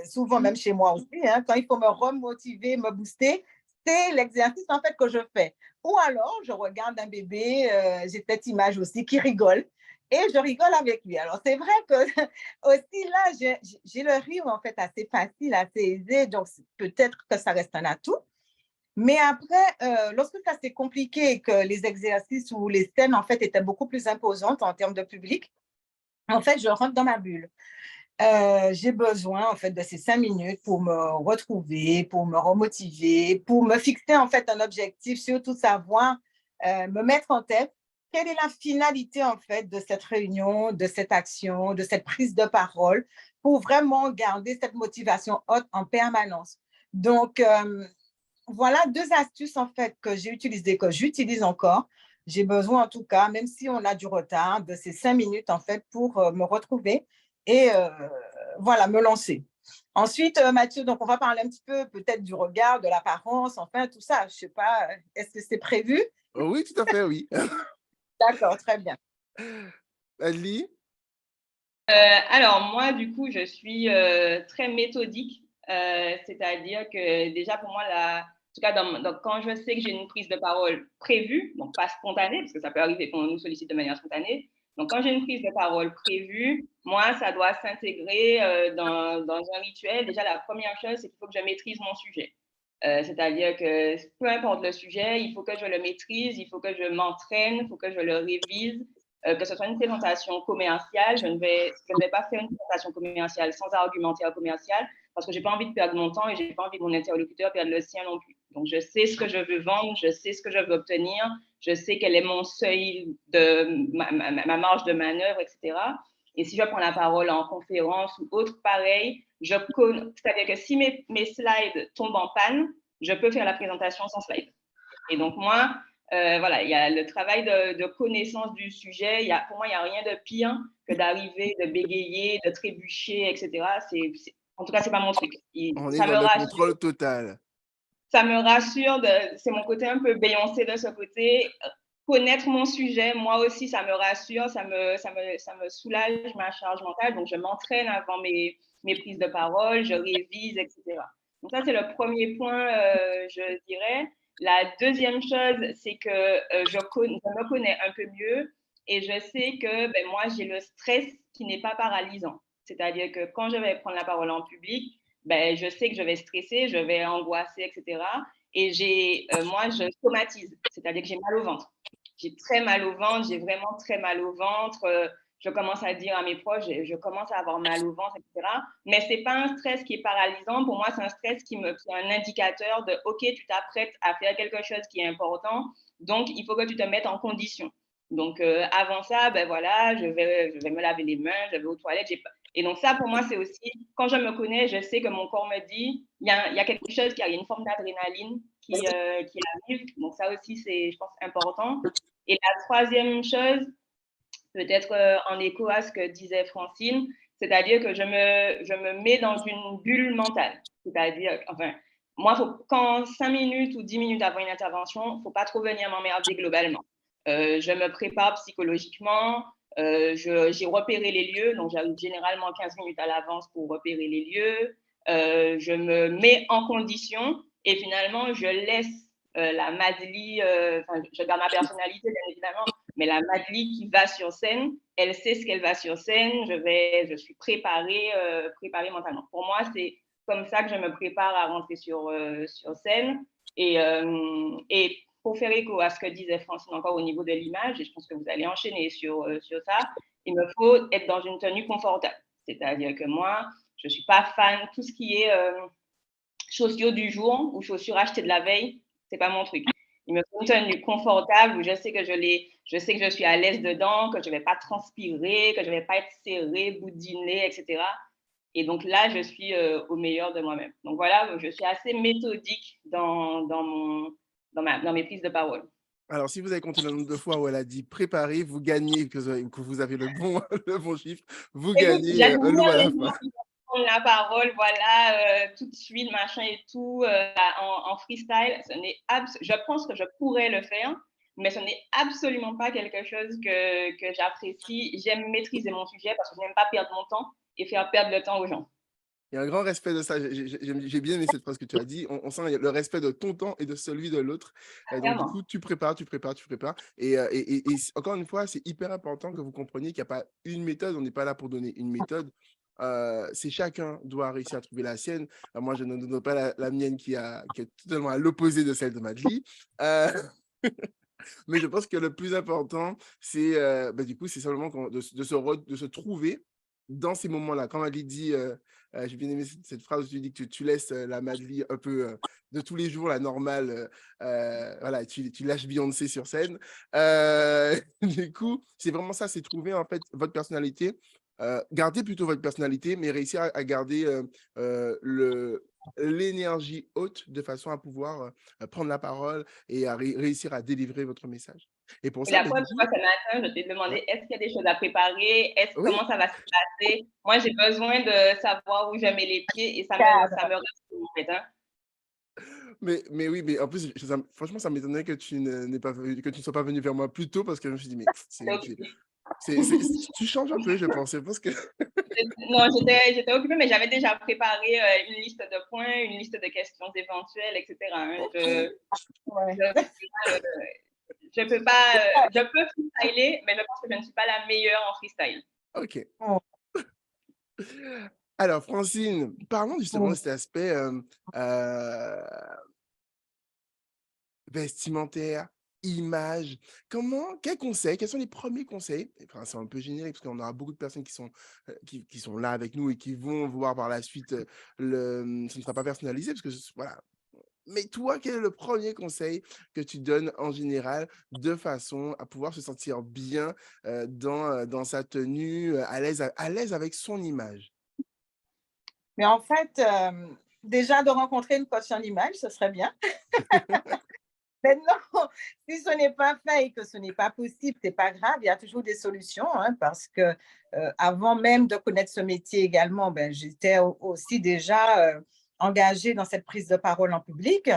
Speaker 2: souvent même chez moi aussi, hein, quand il faut me remotiver, me booster, c'est l'exercice en fait que je fais. Ou alors, je regarde un bébé, j'ai cette image aussi qui rigole et je rigole avec lui. Alors, c'est vrai que aussi là, j'ai le rire en fait assez facile, assez aisé, donc peut-être que ça reste un atout. Mais après, lorsque ça s'est compliqué et que les exercices ou les scènes, en fait, étaient beaucoup plus imposantes en termes de public, en fait, je rentre dans ma bulle. J'ai besoin, en fait, de ces 5 minutes pour me retrouver, pour me remotiver, pour me fixer, en fait, un objectif, surtout savoir, me mettre en tête quelle est la finalité, en fait, de cette réunion, de cette action, de cette prise de parole, pour vraiment garder cette motivation haute en permanence. Donc, voilà 2 astuces en fait que j'ai utilisées, que j'utilise encore. J'ai besoin en tout cas, même si on a du retard, de ces 5 minutes en fait pour, me retrouver et voilà, me lancer. Ensuite, Mathieu, donc on va parler un petit peu peut-être du regard, de l'apparence, enfin tout ça. Je sais pas, est-ce que c'est prévu?
Speaker 1: Oh oui, tout à fait, oui.
Speaker 2: D'accord, très bien.
Speaker 1: Ali?
Speaker 3: Alors moi, du coup, je suis très méthodique, c'est-à-dire que déjà pour moi, en tout cas, quand je sais que j'ai une prise de parole prévue, donc pas spontanée, parce que ça peut arriver qu'on nous sollicite de manière spontanée, donc quand j'ai une prise de parole prévue, moi, ça doit s'intégrer dans un rituel. Déjà, la première chose, c'est qu'il faut que je maîtrise mon sujet. C'est-à-dire que peu importe le sujet, il faut que je le maîtrise, il faut que je m'entraîne, il faut que je le révise, que ce soit une présentation commerciale, je ne vais pas faire une présentation commerciale sans argumentaire commercial parce que je n'ai pas envie de perdre mon temps et je n'ai pas envie que mon interlocuteur perde le sien non plus. Donc, je sais ce que je veux vendre, je sais ce que je veux obtenir, je sais quel est mon seuil de ma marge de manœuvre, etc. Et si je prends la parole en conférence ou autre, pareil, c'est-à-dire que si mes slides tombent en panne, je peux faire la présentation sans slide. Et donc, moi, voilà, il y a le travail de connaissance du sujet. Pour moi, il n'y a rien de pire que d'arriver, de bégayer, de trébucher, etc. En tout cas, ce n'est pas mon truc.
Speaker 1: On est
Speaker 3: Ça
Speaker 1: dans
Speaker 3: me
Speaker 1: le
Speaker 3: rassure.
Speaker 1: contrôle total.
Speaker 3: Ça me rassure, c'est mon côté un peu Beyoncé de ce côté. Connaître mon sujet, moi aussi, ça me rassure, ça me soulage ma charge mentale. Donc, je m'entraîne avant mes prises de parole, je révise, etc. Donc, ça, c'est le premier point, je dirais. La deuxième chose, c'est que je me connais un peu mieux et je sais que ben, moi, j'ai le stress qui n'est pas paralysant. C'est-à-dire que quand je vais prendre la parole en public, ben, je sais que je vais stresser, je vais angoisser, etc. Et moi, je somatise, c'est-à-dire que j'ai mal au ventre. J'ai très mal au ventre, j'ai vraiment très mal au ventre. Je commence à dire à mes proches, je commence à avoir mal au ventre, etc. Mais ce n'est pas un stress qui est paralysant. Pour moi, c'est un stress qui est un indicateur de OK, tu t'apprêtes à faire quelque chose qui est important, donc il faut que tu te mettes en condition. Donc, avant ça, ben voilà, je vais me laver les mains, je vais aux toilettes. Et donc ça, pour moi, c'est aussi, quand je me connais, je sais que mon corps me dit, il y a quelque chose, il y a une forme d'adrénaline qui arrive. Donc ça aussi, c'est, je pense, important. Et la troisième chose, peut-être en écho à ce que disait Francine, c'est-à-dire que je me mets dans une bulle mentale. C'est-à-dire, enfin, moi, quand 5 minutes ou 10 minutes avant une intervention, il ne faut pas trop venir m'emmerder globalement. Je me prépare psychologiquement, j'ai repéré les lieux, donc j'arrive généralement 15 minutes à l'avance pour repérer les lieux. Je me mets en condition et finalement, je laisse la Madly, je garde ma personnalité, bien évidemment, mais la Madly qui va sur scène, elle sait ce qu'elle va sur scène, je suis préparée mentalement. Pour moi, c'est comme ça que je me prépare à rentrer sur scène. Et pour faire écho à ce que disait Francine encore au niveau de l'image, et je pense que vous allez enchaîner sur ça, il me faut être dans une tenue confortable. C'est-à-dire que moi, je ne suis pas fan, tout ce qui est chaussures du jour ou chaussures achetées de la veille, ce n'est pas mon truc. Il me faut une tenue confortable où je sais que je suis à l'aise dedans, que je ne vais pas transpirer, que je ne vais pas être serrée, boudinée, etc. Et donc là, je suis au meilleur de moi-même. Donc voilà, je suis assez méthodique dans mes prises de parole.
Speaker 1: Alors, si vous avez compté le nombre de fois où elle a dit préparez, vous gagnez, que vous avez le bon, le bon chiffre, vous
Speaker 3: Écoute,
Speaker 1: gagnez l'eau
Speaker 3: j'admire
Speaker 1: à
Speaker 3: les
Speaker 1: la
Speaker 3: gens
Speaker 1: fin.
Speaker 3: qui prennent la parole, voilà, tout de suite, machin et tout, en freestyle. Je pense que je pourrais le faire, mais ce n'est absolument pas quelque chose que j'apprécie. J'aime maîtriser mon sujet parce que je n'aime pas perdre mon temps et faire perdre le temps aux gens.
Speaker 1: Il y a un grand respect de ça. J'ai bien aimé cette phrase que tu as dit. On sent le respect de ton temps et de celui de l'autre. Donc, du
Speaker 3: Clairement.
Speaker 1: coup, tu prépares, tu prépares, tu prépares. Encore une fois, c'est hyper important que vous compreniez qu'il n'y a pas une méthode. On n'est pas là pour donner une méthode. C'est chacun doit réussir à trouver la sienne. Moi, je ne donne pas la mienne qui est totalement à l'opposé de celle de Madly. Mais je pense que le plus important, c'est du coup, c'est simplement de se trouver dans ces moments-là. Quand Madly dit, j'ai bien aimé cette phrase où tu dis que tu laisses la Madly un peu de tous les jours, la normale, voilà, tu lâches Beyoncé sur scène. Du coup, c'est vraiment ça, c'est trouver en fait votre personnalité. Garder plutôt votre personnalité, mais réussir à garder l'énergie haute de façon à pouvoir prendre la parole et à réussir à délivrer votre message. Et pour
Speaker 3: Et
Speaker 1: ça,
Speaker 3: la
Speaker 1: bah,
Speaker 3: preuve,
Speaker 1: du
Speaker 3: tu
Speaker 1: coup,
Speaker 3: vois, ce matin, je t'ai demandé
Speaker 1: ouais.
Speaker 3: est-ce qu'il y a des choses à préparer,
Speaker 1: Oui,
Speaker 3: comment ça va se passer. Moi, j'ai besoin de savoir où je mets les pieds et ça me rassure, en fait, hein.
Speaker 1: mais oui, mais en plus, franchement, ça m'étonnerait que que tu ne sois pas venu vers moi plus tôt parce que je me suis dit, mais
Speaker 3: Donc,
Speaker 1: tu changes un peu, je pense. Je pense que
Speaker 3: non, j'étais occupée, mais j'avais déjà préparé une liste de points, une liste de questions éventuelles, etc., hein.
Speaker 1: OK.
Speaker 2: Ouais.
Speaker 3: Je peux pas, je peux freestyler, mais je pense que je ne suis pas la meilleure en freestyle.
Speaker 1: OK.
Speaker 2: Oh,
Speaker 1: Alors, Francine, parlons justement de
Speaker 2: oh.
Speaker 1: cet aspect vestimentaire, image. Quels conseils, quels sont les premiers conseils? Enfin, c'est un peu générique parce qu'on aura beaucoup de personnes qui sont là avec nous et qui vont voir par la suite ce ne sera pas personnalisé parce que voilà. Mais toi, quel est le premier conseil que tu donnes en général de façon à pouvoir se sentir bien dans sa tenue, à l'aise avec son image?
Speaker 2: Mais en fait, déjà de rencontrer une coach en image, ce serait bien. Maintenant, si ce n'est pas fait et que ce n'est pas possible, c'est pas grave, il y a toujours des solutions, hein, parce que avant même de connaître ce métier également, ben, j'étais aussi déjà engagée dans cette prise de parole en public.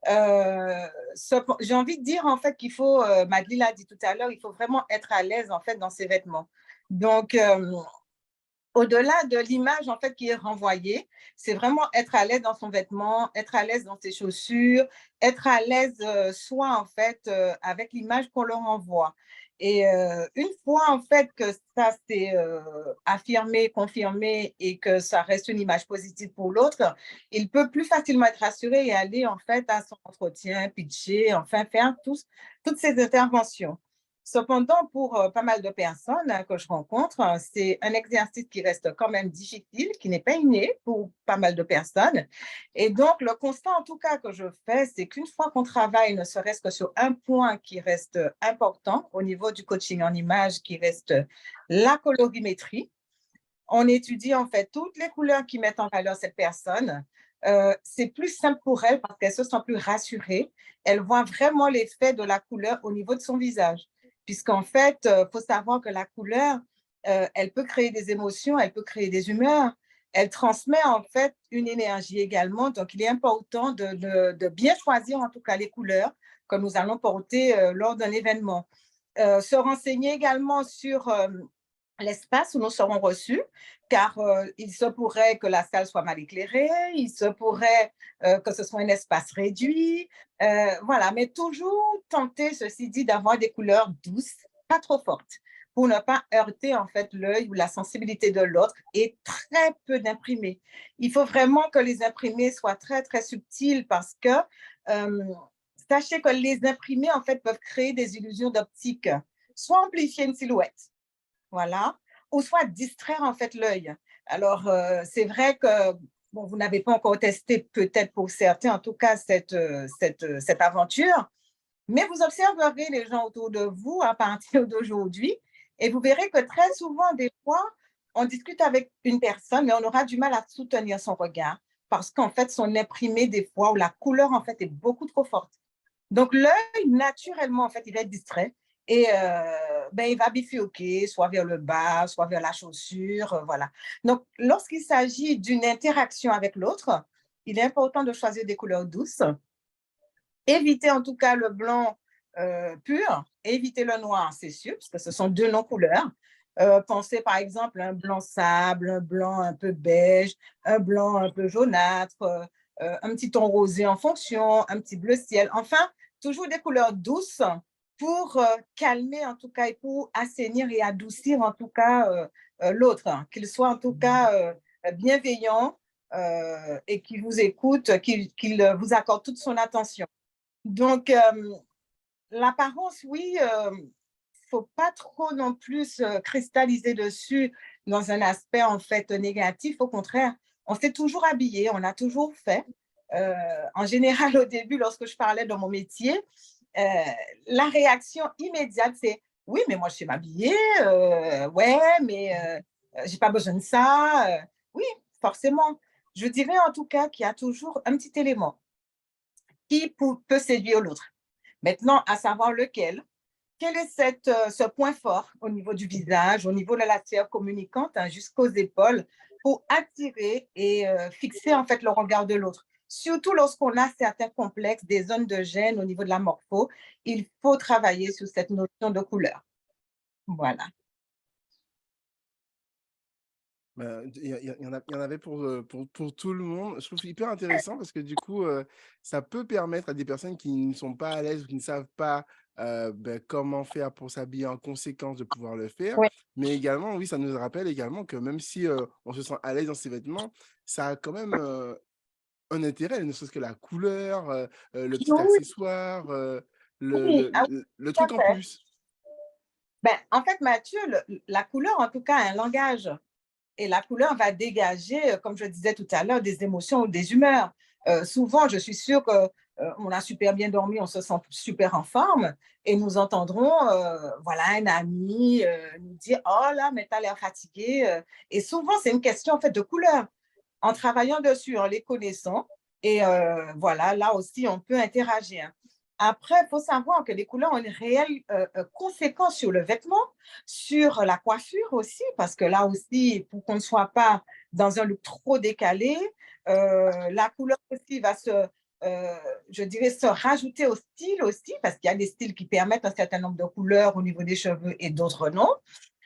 Speaker 2: J'ai envie de dire en fait qu'il faut, Madly l'a dit tout à l'heure, il faut vraiment être à l'aise en fait dans ses vêtements. Donc, au-delà de l'image en fait qui est renvoyée, c'est vraiment être à l'aise dans son vêtement, être à l'aise dans ses chaussures, être à l'aise soi en fait avec l'image qu'on leur envoie. Et une fois en fait que ça c'est affirmé, confirmé et que ça reste une image positive pour l'autre, il peut plus facilement être rassuré et aller en fait à son entretien, pitcher, enfin faire toutes ces interventions. Cependant, pour pas mal de personnes que je rencontre, c'est un exercice qui reste quand même difficile, qui n'est pas inné pour pas mal de personnes. Et donc, le constat en tout cas que je fais, c'est qu'une fois qu'on travaille, ne serait-ce que sur un point qui reste important au niveau du coaching en image, qui reste la colorimétrie, on étudie en fait toutes les couleurs qui mettent en valeur cette personne. C'est plus simple pour elle parce qu'elle se sent plus rassurée. Elle voit vraiment l'effet de la couleur au niveau de son visage. Puisqu'en fait, il faut savoir que la couleur, elle peut créer des émotions, elle peut créer des humeurs. Elle transmet en fait une énergie également. Donc, il est important de bien choisir en tout cas les couleurs que nous allons porter lors d'un événement. Se renseigner également sur l'espace où nous serons reçus, car il se pourrait que la salle soit mal éclairée, il se pourrait que ce soit un espace réduit, voilà, mais toujours tenter, ceci dit, d'avoir des couleurs douces, pas trop fortes, pour ne pas heurter en fait l'œil ou la sensibilité de l'autre et très peu d'imprimés. Il faut vraiment que les imprimés soient très, très subtils parce que euh, sachez que les imprimés en fait peuvent créer des illusions d'optique, soit amplifier une silhouette, voilà, ou soit distraire en fait l'œil. Alors, c'est vrai que bon, vous n'avez pas encore testé, peut-être pour certains, en tout cas, cette aventure, mais vous observerez les gens autour de vous à partir d'aujourd'hui et vous verrez que très souvent, des fois, on discute avec une personne, mais on aura du mal à soutenir son regard parce qu'en fait, son imprimé, des fois, ou la couleur, en fait, est beaucoup trop forte. Donc, l'œil, naturellement, en fait, il va être distrait et ben, il va bifurquer, soit vers le bas, soit vers la chaussure, voilà. Donc, lorsqu'il s'agit d'une interaction avec l'autre, il est important de choisir des couleurs douces, éviter en tout cas le blanc pur, éviter le noir, c'est sûr, parce que ce sont deux non-couleurs. Pensez par exemple à un blanc sable, un blanc un peu beige, un blanc un peu jaunâtre, un petit ton rosé en fonction, un petit bleu ciel. Enfin, toujours des couleurs douces pour calmer en tout cas et pour assainir et adoucir en tout cas l'autre, hein, qu'il soit en tout cas bienveillant et qu'il vous écoute, qu'il vous accorde toute son attention. Donc, l'apparence, oui, faut pas trop non plus se cristalliser dessus dans un aspect en fait négatif. Au contraire, on s'est toujours habillé, on a toujours fait. En général, au début, lorsque je parlais de mon métier, euh, la réaction immédiate, c'est oui, mais moi je sais m'habiller, ouais, mais j'ai pas besoin de ça. Oui, forcément. Je dirais en tout cas qu'il y a toujours un petit élément qui peut séduire l'autre. Maintenant, à savoir lequel. Quel est ce point fort au niveau du visage, au niveau de la sphère communicante, hein, jusqu'aux épaules, pour attirer et fixer en fait le regard de l'autre. Surtout lorsqu'on a certains complexes, des zones de gêne au niveau de la morpho, il faut travailler sur cette notion de couleur. Voilà.
Speaker 1: Bah, il y en avait pour tout le monde. Je trouve hyper intéressant parce que du coup, ça peut permettre à des personnes qui ne sont pas à l'aise ou qui ne savent pas ben, comment faire pour s'habiller en conséquence de pouvoir le faire.
Speaker 2: Oui,
Speaker 1: Mais également, oui, ça nous rappelle également que même si on se sent à l'aise dans ses vêtements, ça a quand même un intérêt, ne serait-ce que la couleur, le petit
Speaker 2: oui,
Speaker 1: accessoire,
Speaker 2: oui, ah oui,
Speaker 1: le
Speaker 2: tout à
Speaker 1: truc en
Speaker 2: fait.
Speaker 1: plus.
Speaker 2: Ben, en fait, Mathieu, la couleur, en tout cas, a un langage. Et la couleur va dégager, comme je disais tout à l'heure, des émotions ou des humeurs. Souvent, je suis sûre que on a super bien dormi, on se sent super en forme, et nous entendrons, voilà, un ami nous dire, oh là, mais tu as l'air fatigué. Et souvent, c'est une question en fait de couleur. En travaillant dessus, en les connaissant, et voilà, là aussi, on peut interagir. Après, il faut savoir que les couleurs ont une réelle conséquence sur le vêtement, sur la coiffure aussi, parce que là aussi, pour qu'on ne soit pas dans un look trop décalé, la couleur aussi va je dirais, se rajouter au style aussi, parce qu'il y a des styles qui permettent un certain nombre de couleurs au niveau des cheveux et d'autres non,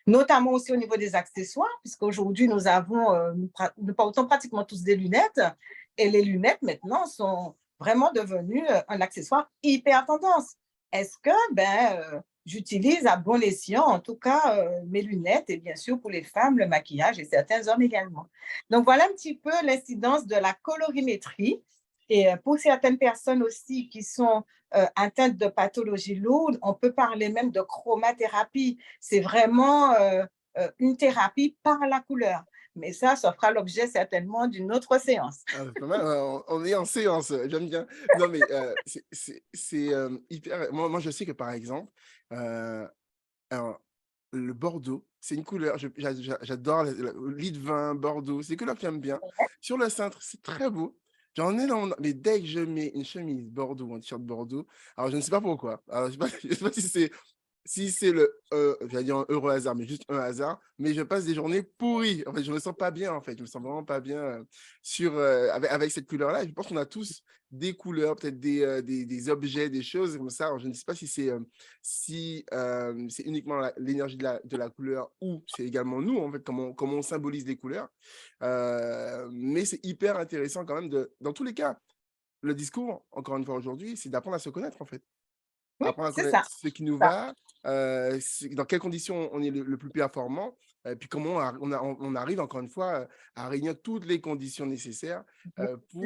Speaker 2: notamment aussi au niveau des accessoires, puisqu'aujourd'hui, nous avons, nous portons pratiquement tous des lunettes, et les lunettes maintenant sont vraiment devenues un accessoire hyper tendance. Est-ce que j'utilise à bon escient, en tout cas, mes lunettes, et bien sûr pour les femmes, le maquillage et certains hommes également. Donc voilà un petit peu l'incidence de la colorimétrie. Et pour certaines personnes aussi qui sont atteintes de pathologies lourdes, on peut parler même de chromathérapie. C'est vraiment une thérapie par la couleur. Mais ça fera l'objet certainement d'une autre séance.
Speaker 1: Ah, c'est pas mal, on est en séance, j'aime bien. Non, mais c'est hyper. Moi, je sais que par exemple, alors, le bordeaux, c'est une couleur, j'adore le lit de vin, bordeaux, c'est une couleur que j'aime bien. Sur le cintre, c'est très beau. J'en ai mais dès que je mets une chemise bordeaux ou un t-shirt bordeaux, alors je ne sais pas pourquoi. Alors, je ne sais pas, je sais pas si c'est j'allais dire un heureux hasard, mais juste un hasard, mais je passe des journées pourries. En fait, je me sens pas bien, en fait. Je me sens vraiment pas bien avec cette couleur-là. Je pense qu'on a tous des couleurs, peut-être des objets, des choses comme ça. Alors, je ne sais pas si c'est uniquement l'énergie de la couleur ou c'est également nous, en fait, comment on symbolise les couleurs. Mais c'est hyper intéressant quand même dans tous les cas. Le discours, encore une fois aujourd'hui, c'est d'apprendre à se connaître, en fait.
Speaker 2: Oui,
Speaker 1: Apprendre à
Speaker 2: c'est
Speaker 1: connaître
Speaker 2: ça.
Speaker 1: ce qui nous
Speaker 2: ça.
Speaker 1: va, dans quelles conditions on est le plus performant, et puis comment on arrive encore une fois, à réunir toutes les conditions nécessaires,
Speaker 2: Bien
Speaker 1: pour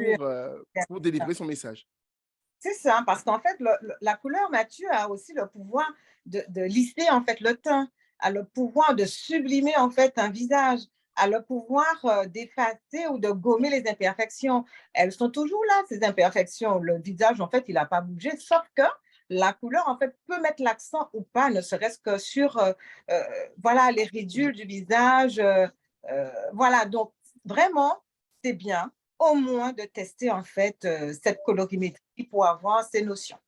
Speaker 2: sûr.
Speaker 1: délivrer son message.
Speaker 2: C'est ça, parce qu'en fait, la couleur nature a aussi le pouvoir de lisser en fait le teint, a le pouvoir de sublimer en fait un visage, a le pouvoir d'effacer ou de gommer les imperfections. Elles sont toujours là, ces imperfections. Le visage, en fait, il n'a pas bougé, sauf que la couleur, en fait, peut mettre l'accent ou pas, ne serait-ce que sur euh, voilà, les ridules du visage. Voilà, donc vraiment, c'est bien au moins de tester en fait cette colorimétrie pour avoir ces notions.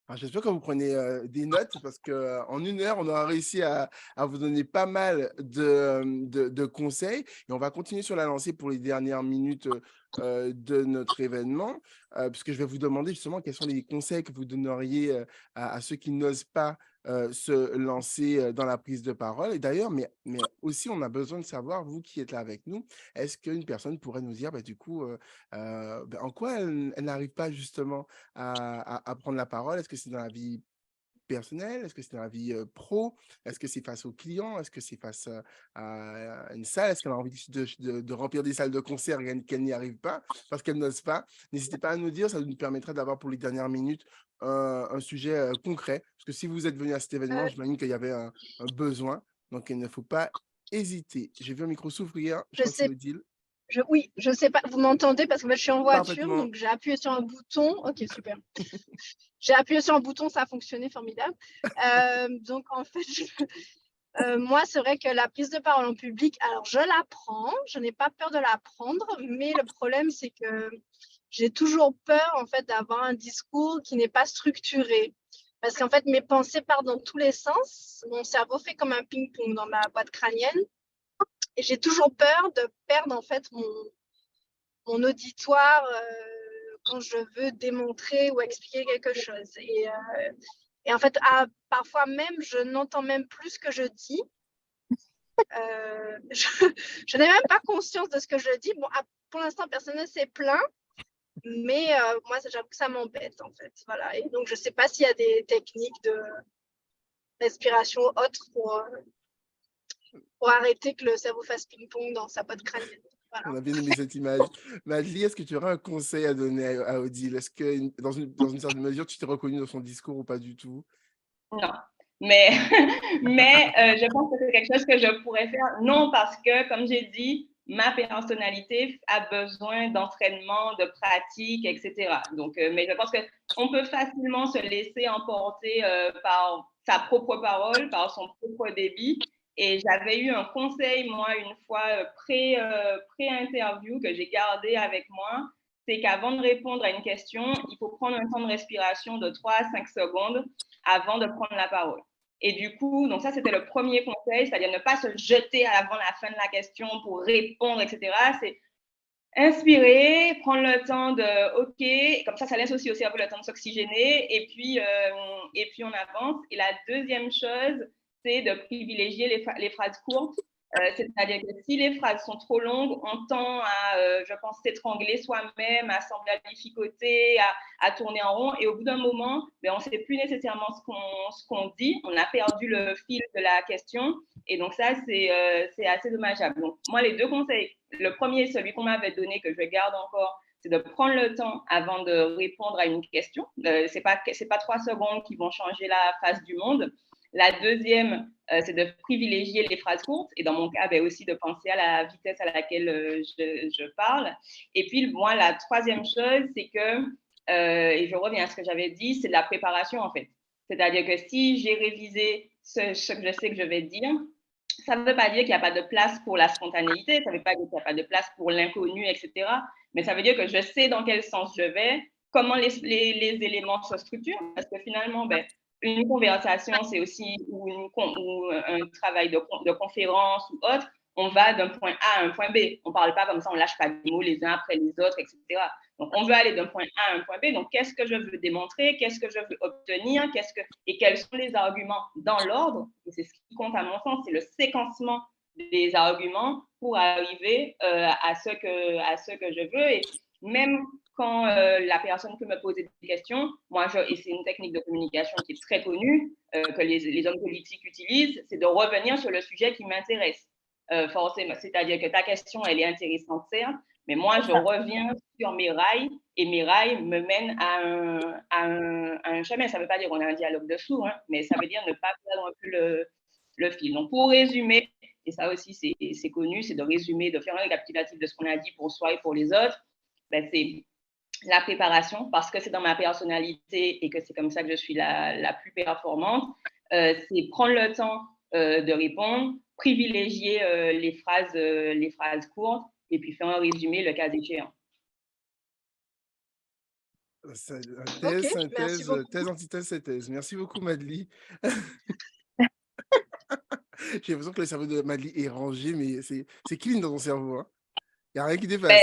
Speaker 1: Alors j'espère que vous prenez, des notes parce qu'en 1 heure, on aura réussi à vous donner pas mal de conseils et on va continuer sur la lancée pour les dernières minutes, de notre événement, puisque je vais vous demander justement quels sont les conseils que vous donneriez, à ceux qui n'osent pas, se lancer, dans la prise de parole et d'ailleurs, mais aussi on a besoin de savoir, vous qui êtes là avec nous, est-ce qu'une personne pourrait nous dire, bah, du coup, en quoi elle n'arrive pas justement à prendre la parole? Est-ce que c'est dans la vie personnelle? Est-ce que c'est dans la vie, pro? Est-ce que c'est face aux clients? Est-ce que c'est face, à une salle? Est-ce qu'elle a envie de remplir des salles de concert et qu'elle n'y arrive pas parce qu'elle n'ose pas? N'hésitez pas à nous dire, ça nous permettrait d'avoir pour les dernières minutes, un sujet, concret. Parce que si vous êtes venu à cet événement,
Speaker 4: Euh,
Speaker 1: j'imagine qu'il y avait un besoin, donc il ne faut pas hésiter. J'ai vu un micro s'ouvrir, je
Speaker 4: je
Speaker 1: crois que c'est
Speaker 4: sais,
Speaker 1: Odile.
Speaker 4: oui, je sais pas, vous m'entendez parce que moi, je suis en voiture,
Speaker 1: Parfaitement.
Speaker 4: donc j'ai appuyé sur un bouton. Ok, super. J'ai appuyé sur un bouton, ça a fonctionné, formidable. Donc en fait, moi, c'est vrai que la prise de parole en public, alors je la prends, je n'ai pas peur de la prendre, mais le problème, c'est que j'ai toujours peur en fait d'avoir un discours qui n'est pas structuré. Parce qu'en fait, mes pensées partent dans tous les sens. Mon cerveau fait comme un ping-pong dans ma boîte crânienne. Et j'ai toujours peur de perdre en fait mon auditoire quand je veux démontrer ou expliquer quelque chose. Et en fait, parfois même, je n'entends même plus ce que je dis. Je n'ai même pas conscience de ce que je dis. Bon, pour l'instant, personne ne s'est plaint, mais moi, j'avoue que ça m'embête en fait. Voilà. Et donc, je ne sais pas s'il y a des techniques de respiration autres pour arrêter que le cerveau fasse ping-pong dans sa boîte crânienne. Voilà.
Speaker 1: On a bien aimé cette image. Madly, est-ce que tu aurais un conseil à donner à Odile? Est-ce que dans une certaine mesure, tu t'es reconnue dans son discours ou pas du tout?
Speaker 3: Non, mais, mais je pense que c'est quelque chose que je pourrais faire. Non, parce que, comme j'ai dit, ma personnalité a besoin d'entraînement, de pratique, etc. Donc, mais je pense qu'on peut facilement se laisser emporter par sa propre parole, par son propre débit. Et j'avais eu un conseil, moi, une fois pré-interview que j'ai gardé avec moi, c'est qu'avant de répondre à une question, il faut prendre un temps de respiration de 3 à 5 secondes avant de prendre la parole. Et du coup, donc ça, c'était le premier conseil, c'est-à-dire ne pas se jeter avant la fin de la question pour répondre, etc. C'est inspirer, prendre le temps de OK, comme ça laisse aussi au cerveau le temps de s'oxygéner, et puis on avance. Et la deuxième chose, c'est de privilégier les phrases courtes. C'est-à-dire que si les phrases sont trop longues, on tend à, je pense, s'étrangler soi-même, à sembler lificoter, à tourner en rond. Et au bout d'un moment, ben, on ne sait plus nécessairement ce qu'on dit. On a perdu le fil de la question. Et donc ça, c'est assez dommageable. Donc moi, les deux conseils, le premier, celui qu'on m'avait donné, que je garde encore, c'est de prendre le temps avant de répondre à une question. C'est pas 3 secondes qui vont changer la face du monde. La deuxième, c'est de privilégier les phrases courtes et dans mon cas, ben, aussi de penser à la vitesse à laquelle je parle. Et puis, moi, la troisième chose, c'est que, et je reviens à ce que j'avais dit, c'est de la préparation en fait. C'est-à-dire que si j'ai révisé ce que je sais que je vais dire. Ça ne veut pas dire qu'il n'y a pas de place pour la spontanéité, ça ne veut pas dire qu'il n'y a pas de place pour l'inconnu, etc. Mais ça veut dire que je sais dans quel sens je vais, comment les éléments se structurent, parce que finalement, ben, une conversation, c'est aussi ou un travail de conférence ou autre. On va d'un point A à un point B. On ne parle pas comme ça, on ne lâche pas des mots les uns après les autres, etc. Donc, on veut aller d'un point A à un point B. Donc, qu'est-ce que je veux démontrer? Qu'est-ce que je veux obtenir? Et quels sont les arguments dans l'ordre? Et c'est ce qui compte à mon sens, c'est le séquencement des arguments pour arriver à ce que je veux. Et même quand la personne peut me poser des questions, et c'est une technique de communication qui est très connue, que les hommes politiques utilisent, c'est de revenir sur le sujet qui m'intéresse. Forcément, c'est-à-dire que ta question, elle est intéressante, certes, mais moi, je reviens sur mes rails et mes rails me mènent à un chemin. Ça ne veut pas dire qu'on a un dialogue de sourds, hein, mais ça veut dire ne pas perdre un peu le fil. Donc, pour résumer, et ça aussi, c'est connu, c'est de résumer, de faire un récapitulatif de ce qu'on a dit pour soi et pour les autres. Ben, c'est la préparation, parce que c'est dans ma personnalité et que c'est comme ça que je suis la plus performante. C'est prendre le temps de répondre, privilégier les phrases courtes et puis faire un résumé le cas échéant.
Speaker 1: Thèse,
Speaker 4: merci
Speaker 1: synthèse,
Speaker 4: beaucoup.
Speaker 1: thèse, antithèse, synthèse. Merci beaucoup, Madly. J'ai l'impression que le cerveau de Madly est rangé, mais c'est clean dans ton cerveau. Hein. Il n'y a rien qui dépasse.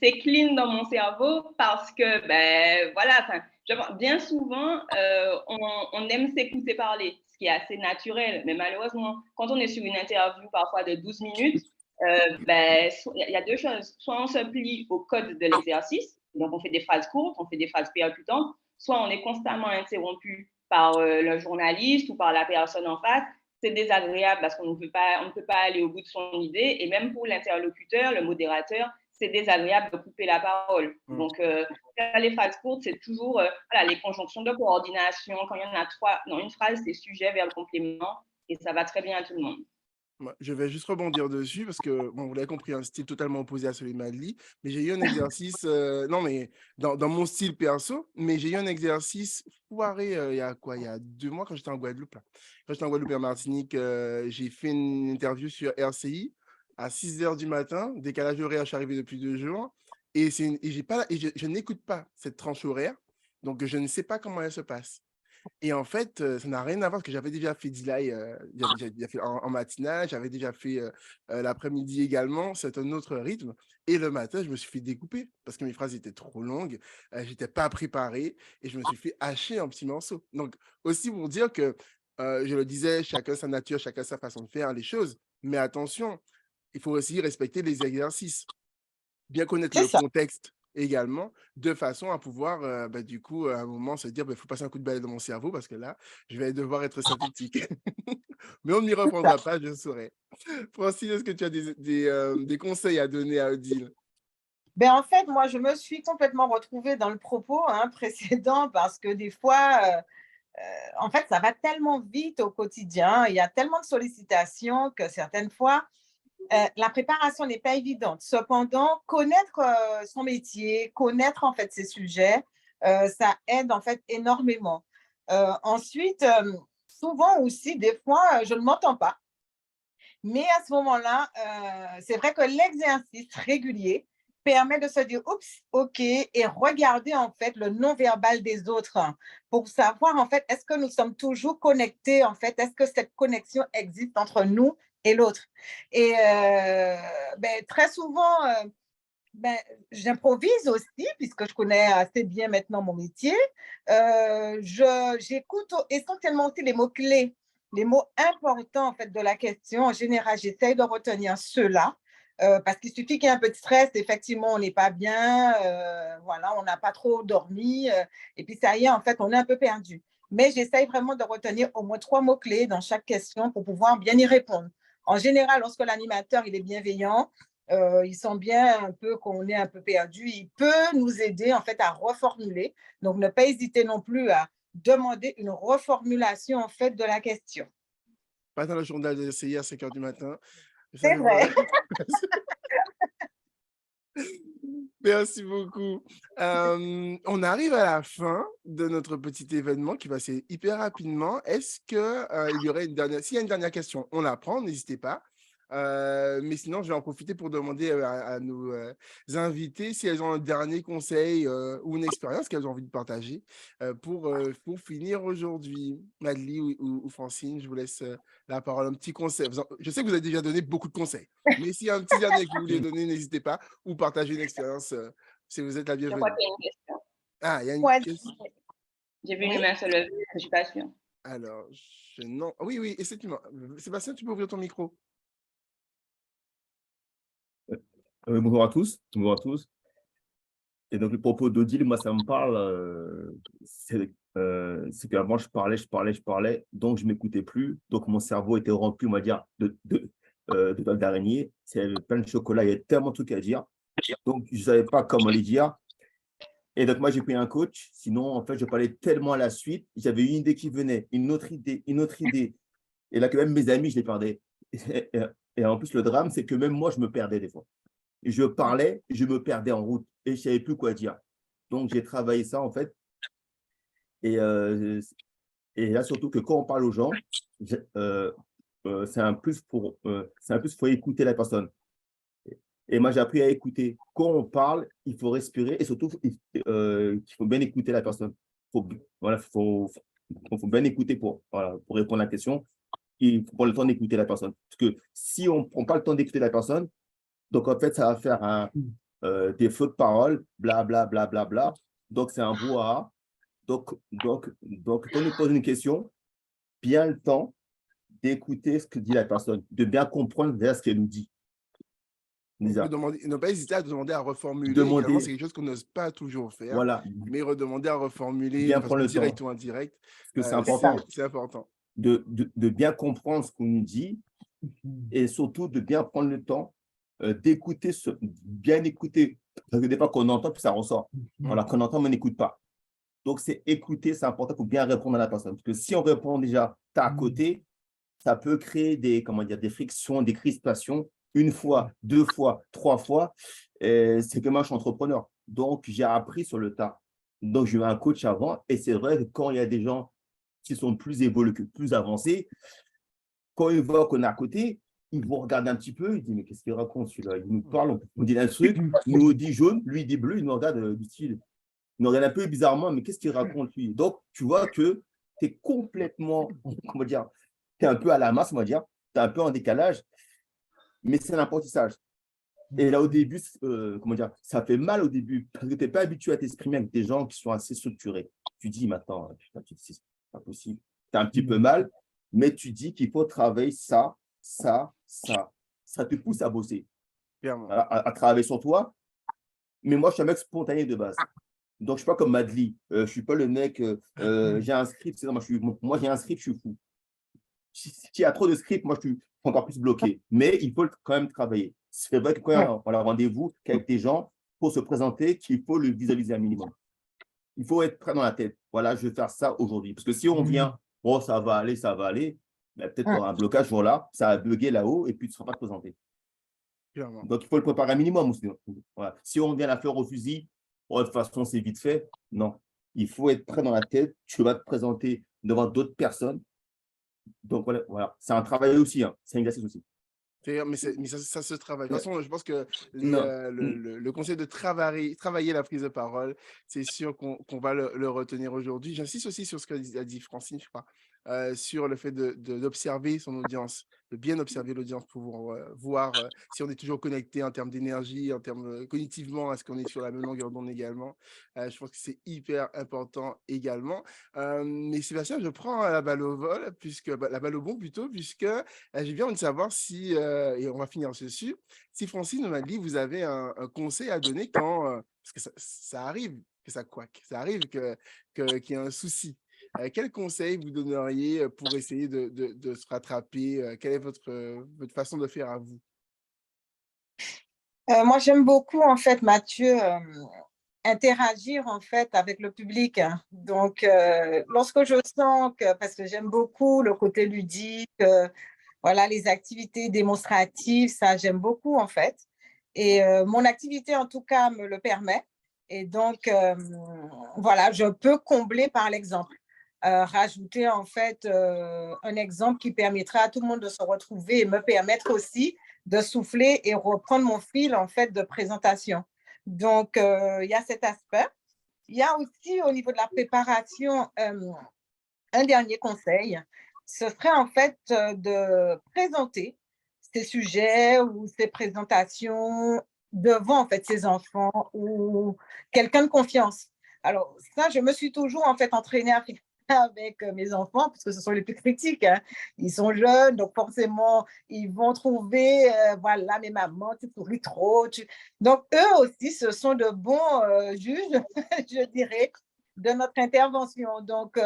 Speaker 3: C'est clean dans mon cerveau parce que, voilà, bien souvent, on aime s'écouter parler, ce qui est assez naturel. Mais malheureusement, quand on est sur une interview parfois de 12 minutes, il y a deux choses. Soit on se plie au code de l'exercice, donc on fait des phrases courtes, on fait des phrases percutantes, soit on est constamment interrompu par le journaliste ou par la personne en face. C'est désagréable parce qu'on ne peut pas aller au bout de son idée. Et même pour l'interlocuteur, le modérateur, c'est désagréable de couper la parole. Donc, les phrases courtes, c'est toujours les conjonctions de coordination. Quand il y en a trois, dans une phrase, c'est sujet, verbe, complément. Et ça va très bien à tout le monde.
Speaker 1: Je vais juste rebondir dessus parce que, bon, vous l'avez compris, un style totalement opposé à celui de Madly, mais j'ai eu un exercice, non, mais dans mon style perso, mais j'ai eu un exercice foiré il y a 2 mois quand j'étais en Guadeloupe. Là. Quand j'étais en Guadeloupe et en Martinique, j'ai fait une interview sur RCI à 6h du matin, décalage horaire, je suis arrivé depuis 2 jours, et je n'écoute pas cette tranche horaire, donc je ne sais pas comment elle se passe. Et en fait, ça n'a rien à voir parce que j'avais déjà fait Delay, j'avais déjà fait en matinale, j'avais déjà fait l'après-midi également, c'est un autre rythme. Et le matin, je me suis fait découper parce que mes phrases étaient trop longues, je n'étais pas préparé et je me suis fait hacher en petits morceaux. Donc, aussi pour dire que, je le disais, chacun sa nature, chacun sa façon de faire les choses. Mais attention, il faut aussi respecter les exercices, bien connaître le contexte également, de façon à pouvoir, du coup, à un moment, se dire, il faut passer un coup de balai dans mon cerveau parce que là, je vais devoir être synthétique. Mais on ne m'y reprendra pas, je saurais. Francine, est-ce que tu as des conseils à donner à Odile?
Speaker 2: En fait, moi, je me suis complètement retrouvée dans le propos précédent parce que des fois, en fait, ça va tellement vite au quotidien, il y a tellement de sollicitations que certaines fois, la préparation n'est pas évidente. Cependant, connaître son métier, connaître en fait ses sujets, ça aide en fait énormément. Ensuite, souvent aussi, des fois, je ne m'entends pas. Mais à ce moment-là, c'est vrai que l'exercice régulier permet de se dire oups, ok, et regarder en fait le non-verbal des autres pour savoir en fait est-ce que nous sommes toujours connectés en fait, est-ce que cette connexion existe entre nous et l'autre. Et très souvent, j'improvise aussi puisque je connais assez bien maintenant mon métier. J'écoute essentiellement aussi les mots-clés, les mots importants en fait de la question. En général, j'essaye de retenir ceux-là parce qu'il suffit qu'il y ait un peu de stress, effectivement, on n'est pas bien, voilà, on n'a pas trop dormi et puis ça y est, en fait, on est un peu perdu. Mais j'essaye vraiment de retenir au moins 3 mots-clés dans chaque question pour pouvoir bien y répondre. En général, lorsque l'animateur il est bienveillant, il sent bien un peu qu'on est un peu perdu, il peut nous aider en fait à reformuler. Donc, ne pas hésiter non plus à demander une reformulation en fait de la question.
Speaker 1: Pas dans le journal de CI à 5h du matin.
Speaker 2: C'est vrai.
Speaker 1: Merci beaucoup. On arrive à la fin de notre petit événement qui va passer hyper rapidement. Est-ce que, il y aurait une dernière s'il y a une dernière question, on la prend, n'hésitez pas. Mais sinon, je vais en profiter pour demander, à nos, invités si elles ont un dernier conseil, ou une expérience qu'elles ont envie de partager, pour finir aujourd'hui. Madly ou Francine, je vous laisse, la parole. Un petit conseil. Je sais que vous avez déjà donné beaucoup de conseils, mais s'il y a un petit dernier que vous voulez donner, n'hésitez pas ou partager une expérience, si vous êtes la
Speaker 3: Je crois
Speaker 1: bienvenue.
Speaker 3: qu'il y a une question.
Speaker 1: Ah, il y a une
Speaker 2: Ouais,
Speaker 1: question.
Speaker 3: J'ai vu
Speaker 2: oui.
Speaker 3: une main se lever, je ne suis pas sûre.
Speaker 1: Alors, non. Oui, oui, effectivement. Sébastien, tu peux ouvrir ton micro.
Speaker 5: Bonjour à tous. Bonjour à tous. Et donc, le propos d'Odile, moi, ça me parle. C'est qu'avant, je parlais. Donc, je ne m'écoutais plus. Donc, mon cerveau était rempli, on va dire, de toiles d'araignée. C'est plein de chocolat. Il y avait tellement de trucs à dire. Donc, je ne savais pas comment les dire. Et donc, moi, j'ai pris un coach. Sinon, en fait, je parlais tellement à la suite. J'avais une idée qui venait, une autre idée, une autre idée. Et là, que même mes amis, je les perdais. Et en plus, le drame, c'est que même moi, je me perdais des fois. Je parlais, je me perdais en route et je ne savais plus quoi dire. Donc, j'ai travaillé ça, en fait. Et, et là, surtout que quand on parle aux gens, c'est un plus pour faut écouter la personne. Et moi, j'ai appris à écouter. Quand on parle, il faut respirer et surtout, il faut bien écouter la personne. Voilà, faut bien écouter voilà, pour répondre à la question. Il faut prendre le temps d'écouter la personne. Parce que si on ne prend pas le temps d'écouter la personne, donc en fait, ça va faire des flots de paroles, bla, bla, bla, bla, bla. Donc, c'est un brouhaha. Donc, quand on nous pose une question, bien le temps d'écouter ce que dit la personne, de bien comprendre déjà ce qu'elle nous dit.
Speaker 1: Ne pas hésiter à demander à reformuler. Également, c'est quelque chose qu'on n'ose pas toujours faire.
Speaker 5: Voilà.
Speaker 1: Mais redemander à reformuler
Speaker 5: Bien
Speaker 1: de façon
Speaker 5: prendre le
Speaker 1: directe
Speaker 5: temps.
Speaker 1: ou indirecte.
Speaker 5: Parce que c'est important.
Speaker 1: C'est important.
Speaker 5: De bien comprendre ce qu'on nous dit et surtout de bien prendre le temps d'écouter, bien écouter. Parce que des fois qu'on entend, puis ça ressort. Voilà, qu'on entend, mais on n'écoute pas. Donc, c'est écouter, c'est important pour bien répondre à la personne. Parce que si on répond déjà, tu à côté, ça peut créer des frictions, des crispations, une fois, deux fois, trois fois. C'est que moi, je suis entrepreneur. Donc, j'ai appris sur le tas. Donc, j'ai eu un coach avant. Et c'est vrai que quand il y a des gens qui sont plus évolués, plus avancés, quand ils voient qu'on est à côté, ils vont regarder un petit peu. Ils disent, mais qu'est-ce qu'il raconte celui-là? Il nous parle, on dit un truc, nous dit jaune, lui dit bleu, il nous regarde du style. Il nous regarde un peu bizarrement, mais qu'est-ce qu'il raconte lui? Donc, tu vois que tu es complètement, comment dire, tu es un peu à la masse, on va dire, tu es un peu en décalage, mais c'est l'apprentissage. Et là, au début, comment dire, ça fait mal au début, parce que tu n'es pas habitué à t'exprimer avec des gens qui sont assez structurés. Tu dis, maintenant, putain, c'est pas possible. Tu as un petit peu mal, mais tu dis qu'il faut travailler ça. Ça te pousse à bosser, à travailler sur toi. Mais moi, je suis un mec spontané de base. Donc, je ne suis pas comme Madly. Je ne suis pas le mec, j'ai un script. Moi, j'ai un script, je suis fou. S'il y a trop de script, moi, je suis encore plus bloqué. Mais il faut quand même travailler. C'est vrai que quand on a un rendez-vous avec des gens, pour se présenter, qu'il faut le visualiser un minimum. Il faut être prêt dans la tête. Voilà, je vais faire ça aujourd'hui. Parce que si on vient, oh, ça va aller, ben, peut-être qu'il y aura un blocage là, ça va bugger là-haut et puis tu ne seras pas présenté. Donc, il faut le préparer un minimum. Voilà. Si on vient la fleur au fusil, oh, de toute façon, c'est vite fait. Non, il faut être prêt dans la tête. Tu vas te présenter devant d'autres personnes. Donc, voilà. C'est un travail aussi. Hein. C'est un exercice aussi.
Speaker 1: Mais ça se travaille. De toute façon, je pense que le conseil de travailler la prise de parole, c'est sûr qu'on va le retenir aujourd'hui. J'insiste aussi sur ce qu'a dit Francine, je crois, sur le fait d'observer son audience, de bien observer l'audience pour voir si on est toujours connecté en termes d'énergie, en termes cognitivement, est-ce qu'on est sur la même longueur d'onde également. Je pense que c'est hyper important également. Mais Sébastien, je prends la balle au vol, la balle au bon plutôt, puisque j'ai bien envie de savoir si, et on va finir dessus, si Francine ou Madly, vous avez un conseil à donner quand, parce que ça arrive que ça couaque, ça arrive qu'il y a un souci. Quel conseil vous donneriez pour essayer de se rattraper? Quelle est votre façon de faire à vous?
Speaker 2: Moi, j'aime beaucoup, en fait, Mathieu, interagir, en fait, avec le public. Donc, lorsque je sens que, parce que j'aime beaucoup le côté ludique, voilà, les activités démonstratives, ça, j'aime beaucoup, en fait. Et mon activité, en tout cas, me le permet. Et donc, voilà, je peux combler par l'exemple. Rajouter, en fait, un exemple qui permettra à tout le monde de se retrouver et me permettre aussi de souffler et reprendre mon fil, en fait, de présentation. Donc, il y a cet aspect. Il y a aussi, au niveau de la préparation, un dernier conseil, ce serait en fait de présenter ces sujets ou ces présentations devant en fait ses enfants ou quelqu'un de confiance. Alors ça, je me suis toujours en fait entraînée à faire avec mes enfants parce que ce sont les plus critiques, hein. Ils sont jeunes, donc forcément, ils vont trouver, voilà, mais maman, tu souris trop. Donc eux aussi, ce sont de bons juges, je dirais, de notre intervention. Donc,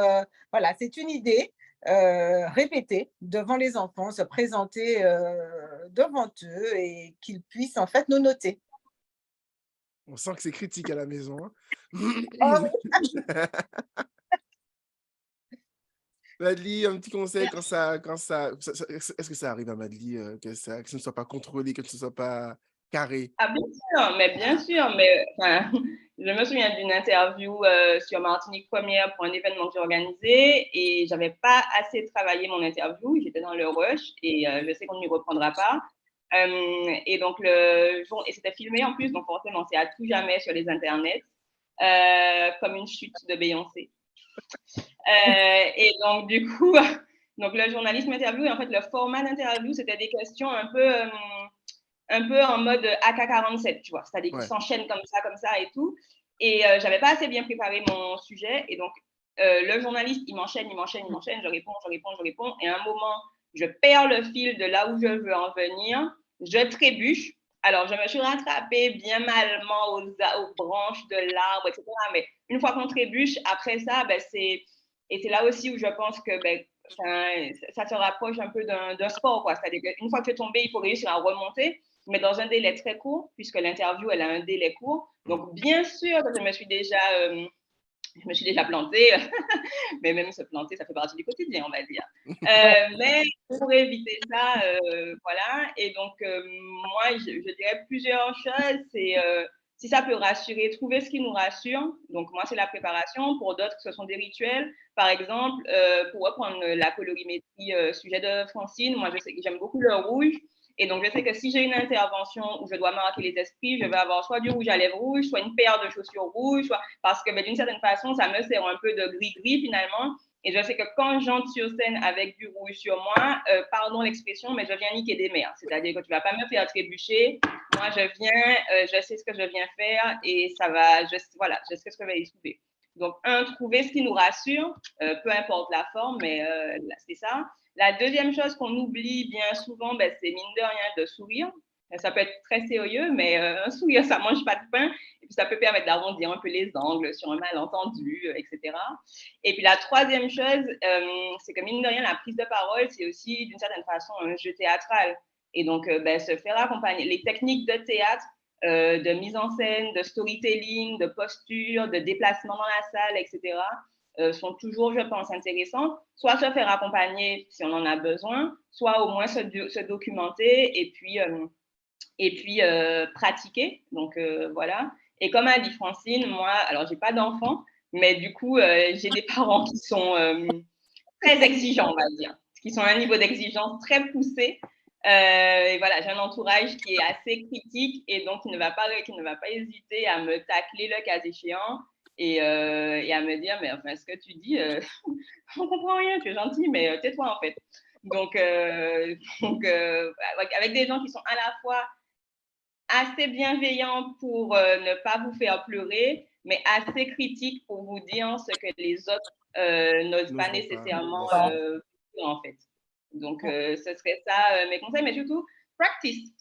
Speaker 2: voilà, c'est une idée, répéter devant les enfants, se présenter devant eux et qu'ils puissent en fait nous noter.
Speaker 1: On sent que c'est critique à la maison, hein.
Speaker 2: Ah oui.
Speaker 1: Madly, un petit conseil est-ce que ça arrive à Madly, que ce ne soit pas contrôlé, que ce ne soit pas carré?
Speaker 3: Ah bien sûr, mais enfin, je me souviens d'une interview sur Martinique Première pour un événement que j'ai organisé et j'avais pas assez travaillé mon interview, j'étais dans le rush et je sais qu'on ne m'y reprendra pas. Et donc, et c'était filmé en plus, donc forcément, c'est à tout jamais sur les internets, comme une chute de Beyoncé. Et donc, du coup, donc le journaliste m'interviewe et en fait, le format d'interview, c'était des questions un peu en mode AK-47, tu vois, c'est-à-dire qu'ils
Speaker 1: Ouais.
Speaker 3: s'enchaînent comme ça et tout. Et j'avais pas assez bien préparé mon sujet. Et donc, le journaliste, il m'enchaîne, je réponds. Et à un moment, je perds le fil de là où je veux en venir, je trébuche. Alors, je me suis rattrapée bien malement aux branches de l'arbre, etc. Mais une fois qu'on trébuche, après ça, ben, c'est là aussi où je pense que ben, ça se rapproche un peu d'un sport, quoi. C'est-à-dire qu'une fois que tu es tombé, il faut réussir à remonter, mais dans un délai très court, puisque l'interview, elle a un délai court. Donc, bien sûr que je me suis déjà plantée, mais même se planter, ça fait partie du quotidien, on va dire.
Speaker 2: Ouais.
Speaker 3: Mais pour éviter ça, voilà. Et donc, moi, je dirais plusieurs choses. C'est si ça peut rassurer, trouver ce qui nous rassure. Donc, moi, c'est la préparation. Pour d'autres, ce sont des rituels. Par exemple, pour reprendre la colorimétrie, sujet de Francine, moi, je sais que j'aime beaucoup le rouge. Et donc, je sais que si j'ai une intervention où je dois marquer les esprits, je vais avoir soit du rouge à lèvres rouge, soit une paire de chaussures rouges, soit parce que d'une certaine façon, ça me sert un peu de gris-gris finalement. Et je sais que quand j'entre sur scène avec du rouge sur moi, pardon l'expression, mais je viens niquer des mères. C'est-à-dire que tu ne vas pas me faire trébucher. Moi, je viens, je sais ce que je viens faire et ça va, voilà, je sais ce que je vais y trouver. Donc, trouver ce qui nous rassure, peu importe la forme, mais c'est ça. La deuxième chose qu'on oublie bien souvent, ben, c'est mine de rien de sourire. Ça peut être très sérieux, mais un sourire, ça ne mange pas de pain. Et puis, ça peut permettre d'arrondir un peu les angles sur un malentendu, etc. Et puis, la troisième chose, c'est que mine de rien, la prise de parole, c'est aussi d'une certaine façon un jeu théâtral. Et donc, ben, se faire accompagner. Les techniques de théâtre, de mise en scène, de storytelling, de posture, de déplacement dans la salle, etc., sont toujours, je pense, intéressantes. Soit se faire accompagner si on en a besoin, soit au moins se documenter et puis pratiquer. Donc, voilà. Et comme a dit Francine, moi, alors, j'ai pas d'enfants, mais du coup, j'ai des parents qui sont très exigeants, on va dire, qui sont à un niveau d'exigence très poussé. Et voilà, j'ai un entourage qui est assez critique et donc qui ne va pas hésiter à me tacler le cas échéant et à me dire, mais enfin, ce que tu dis, on comprend rien, tu es gentil, mais tais-toi en fait. Donc, avec des gens qui sont à la fois assez bienveillants pour ne pas vous faire pleurer, mais assez critiques pour vous dire ce que les autres n'osent pas
Speaker 1: N'oseront pas, bien
Speaker 3: nécessairement
Speaker 1: sûr.
Speaker 3: dire, en fait. Donc, ce serait ça mes conseils, mais surtout, practice.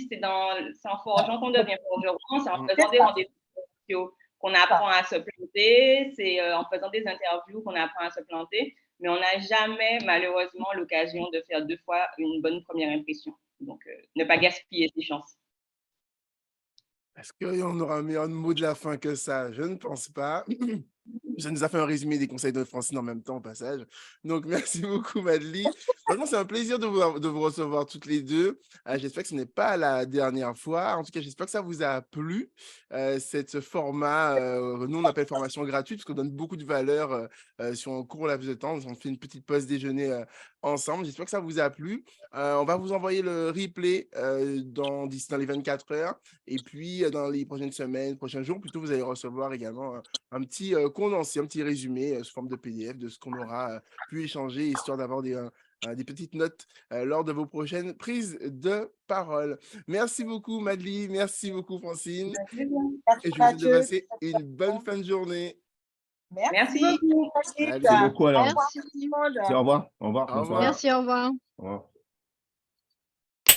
Speaker 3: C'est en forgeant qu'on devient forgeron, c'est en faisant des rendez-vous sociaux qu'on apprend à se planter, c'est en faisant des interviews qu'on apprend à se planter, mais on n'a jamais, malheureusement, l'occasion de faire 2 fois une bonne première impression. Donc, ne pas gaspiller ses chances.
Speaker 1: Est-ce qu'on aura un meilleur mot de la fin que ça? Je ne pense pas. Ça nous a fait un résumé des conseils de Francine en même temps, au passage. Donc, merci beaucoup, Madeleine. Vraiment, c'est un plaisir de vous recevoir toutes les deux. J'espère que ce n'est pas la dernière fois. En tout cas, j'espère que ça vous a plu, ce format, nous, on appelle formation gratuite, parce qu'on donne beaucoup de valeur si on court la laps de temps. On fait une petite pause déjeuner ensemble. J'espère que ça vous a plu. On va vous envoyer le replay dans les 24 heures. Et puis, dans les prochaines semaines, prochains jours, plutôt, vous allez recevoir également un petit condensé, un petit résumé sous forme de PDF de ce qu'on aura pu échanger, histoire d'avoir des petites notes lors de vos prochaines prises de parole. Merci beaucoup, Madeleine. Merci beaucoup, Francine.
Speaker 2: Merci,
Speaker 1: Et je vous souhaite de
Speaker 2: Mathieu.
Speaker 1: passer une bonne fin de journée.
Speaker 3: Merci
Speaker 2: Merci.
Speaker 3: beaucoup.
Speaker 1: Salut.
Speaker 5: Merci beaucoup, alors.
Speaker 4: Merci.
Speaker 2: Au revoir.
Speaker 5: Au revoir. Au revoir.
Speaker 1: Au
Speaker 5: Bonne
Speaker 1: revoir.
Speaker 5: soirée.
Speaker 4: Merci, au revoir.
Speaker 5: Au revoir.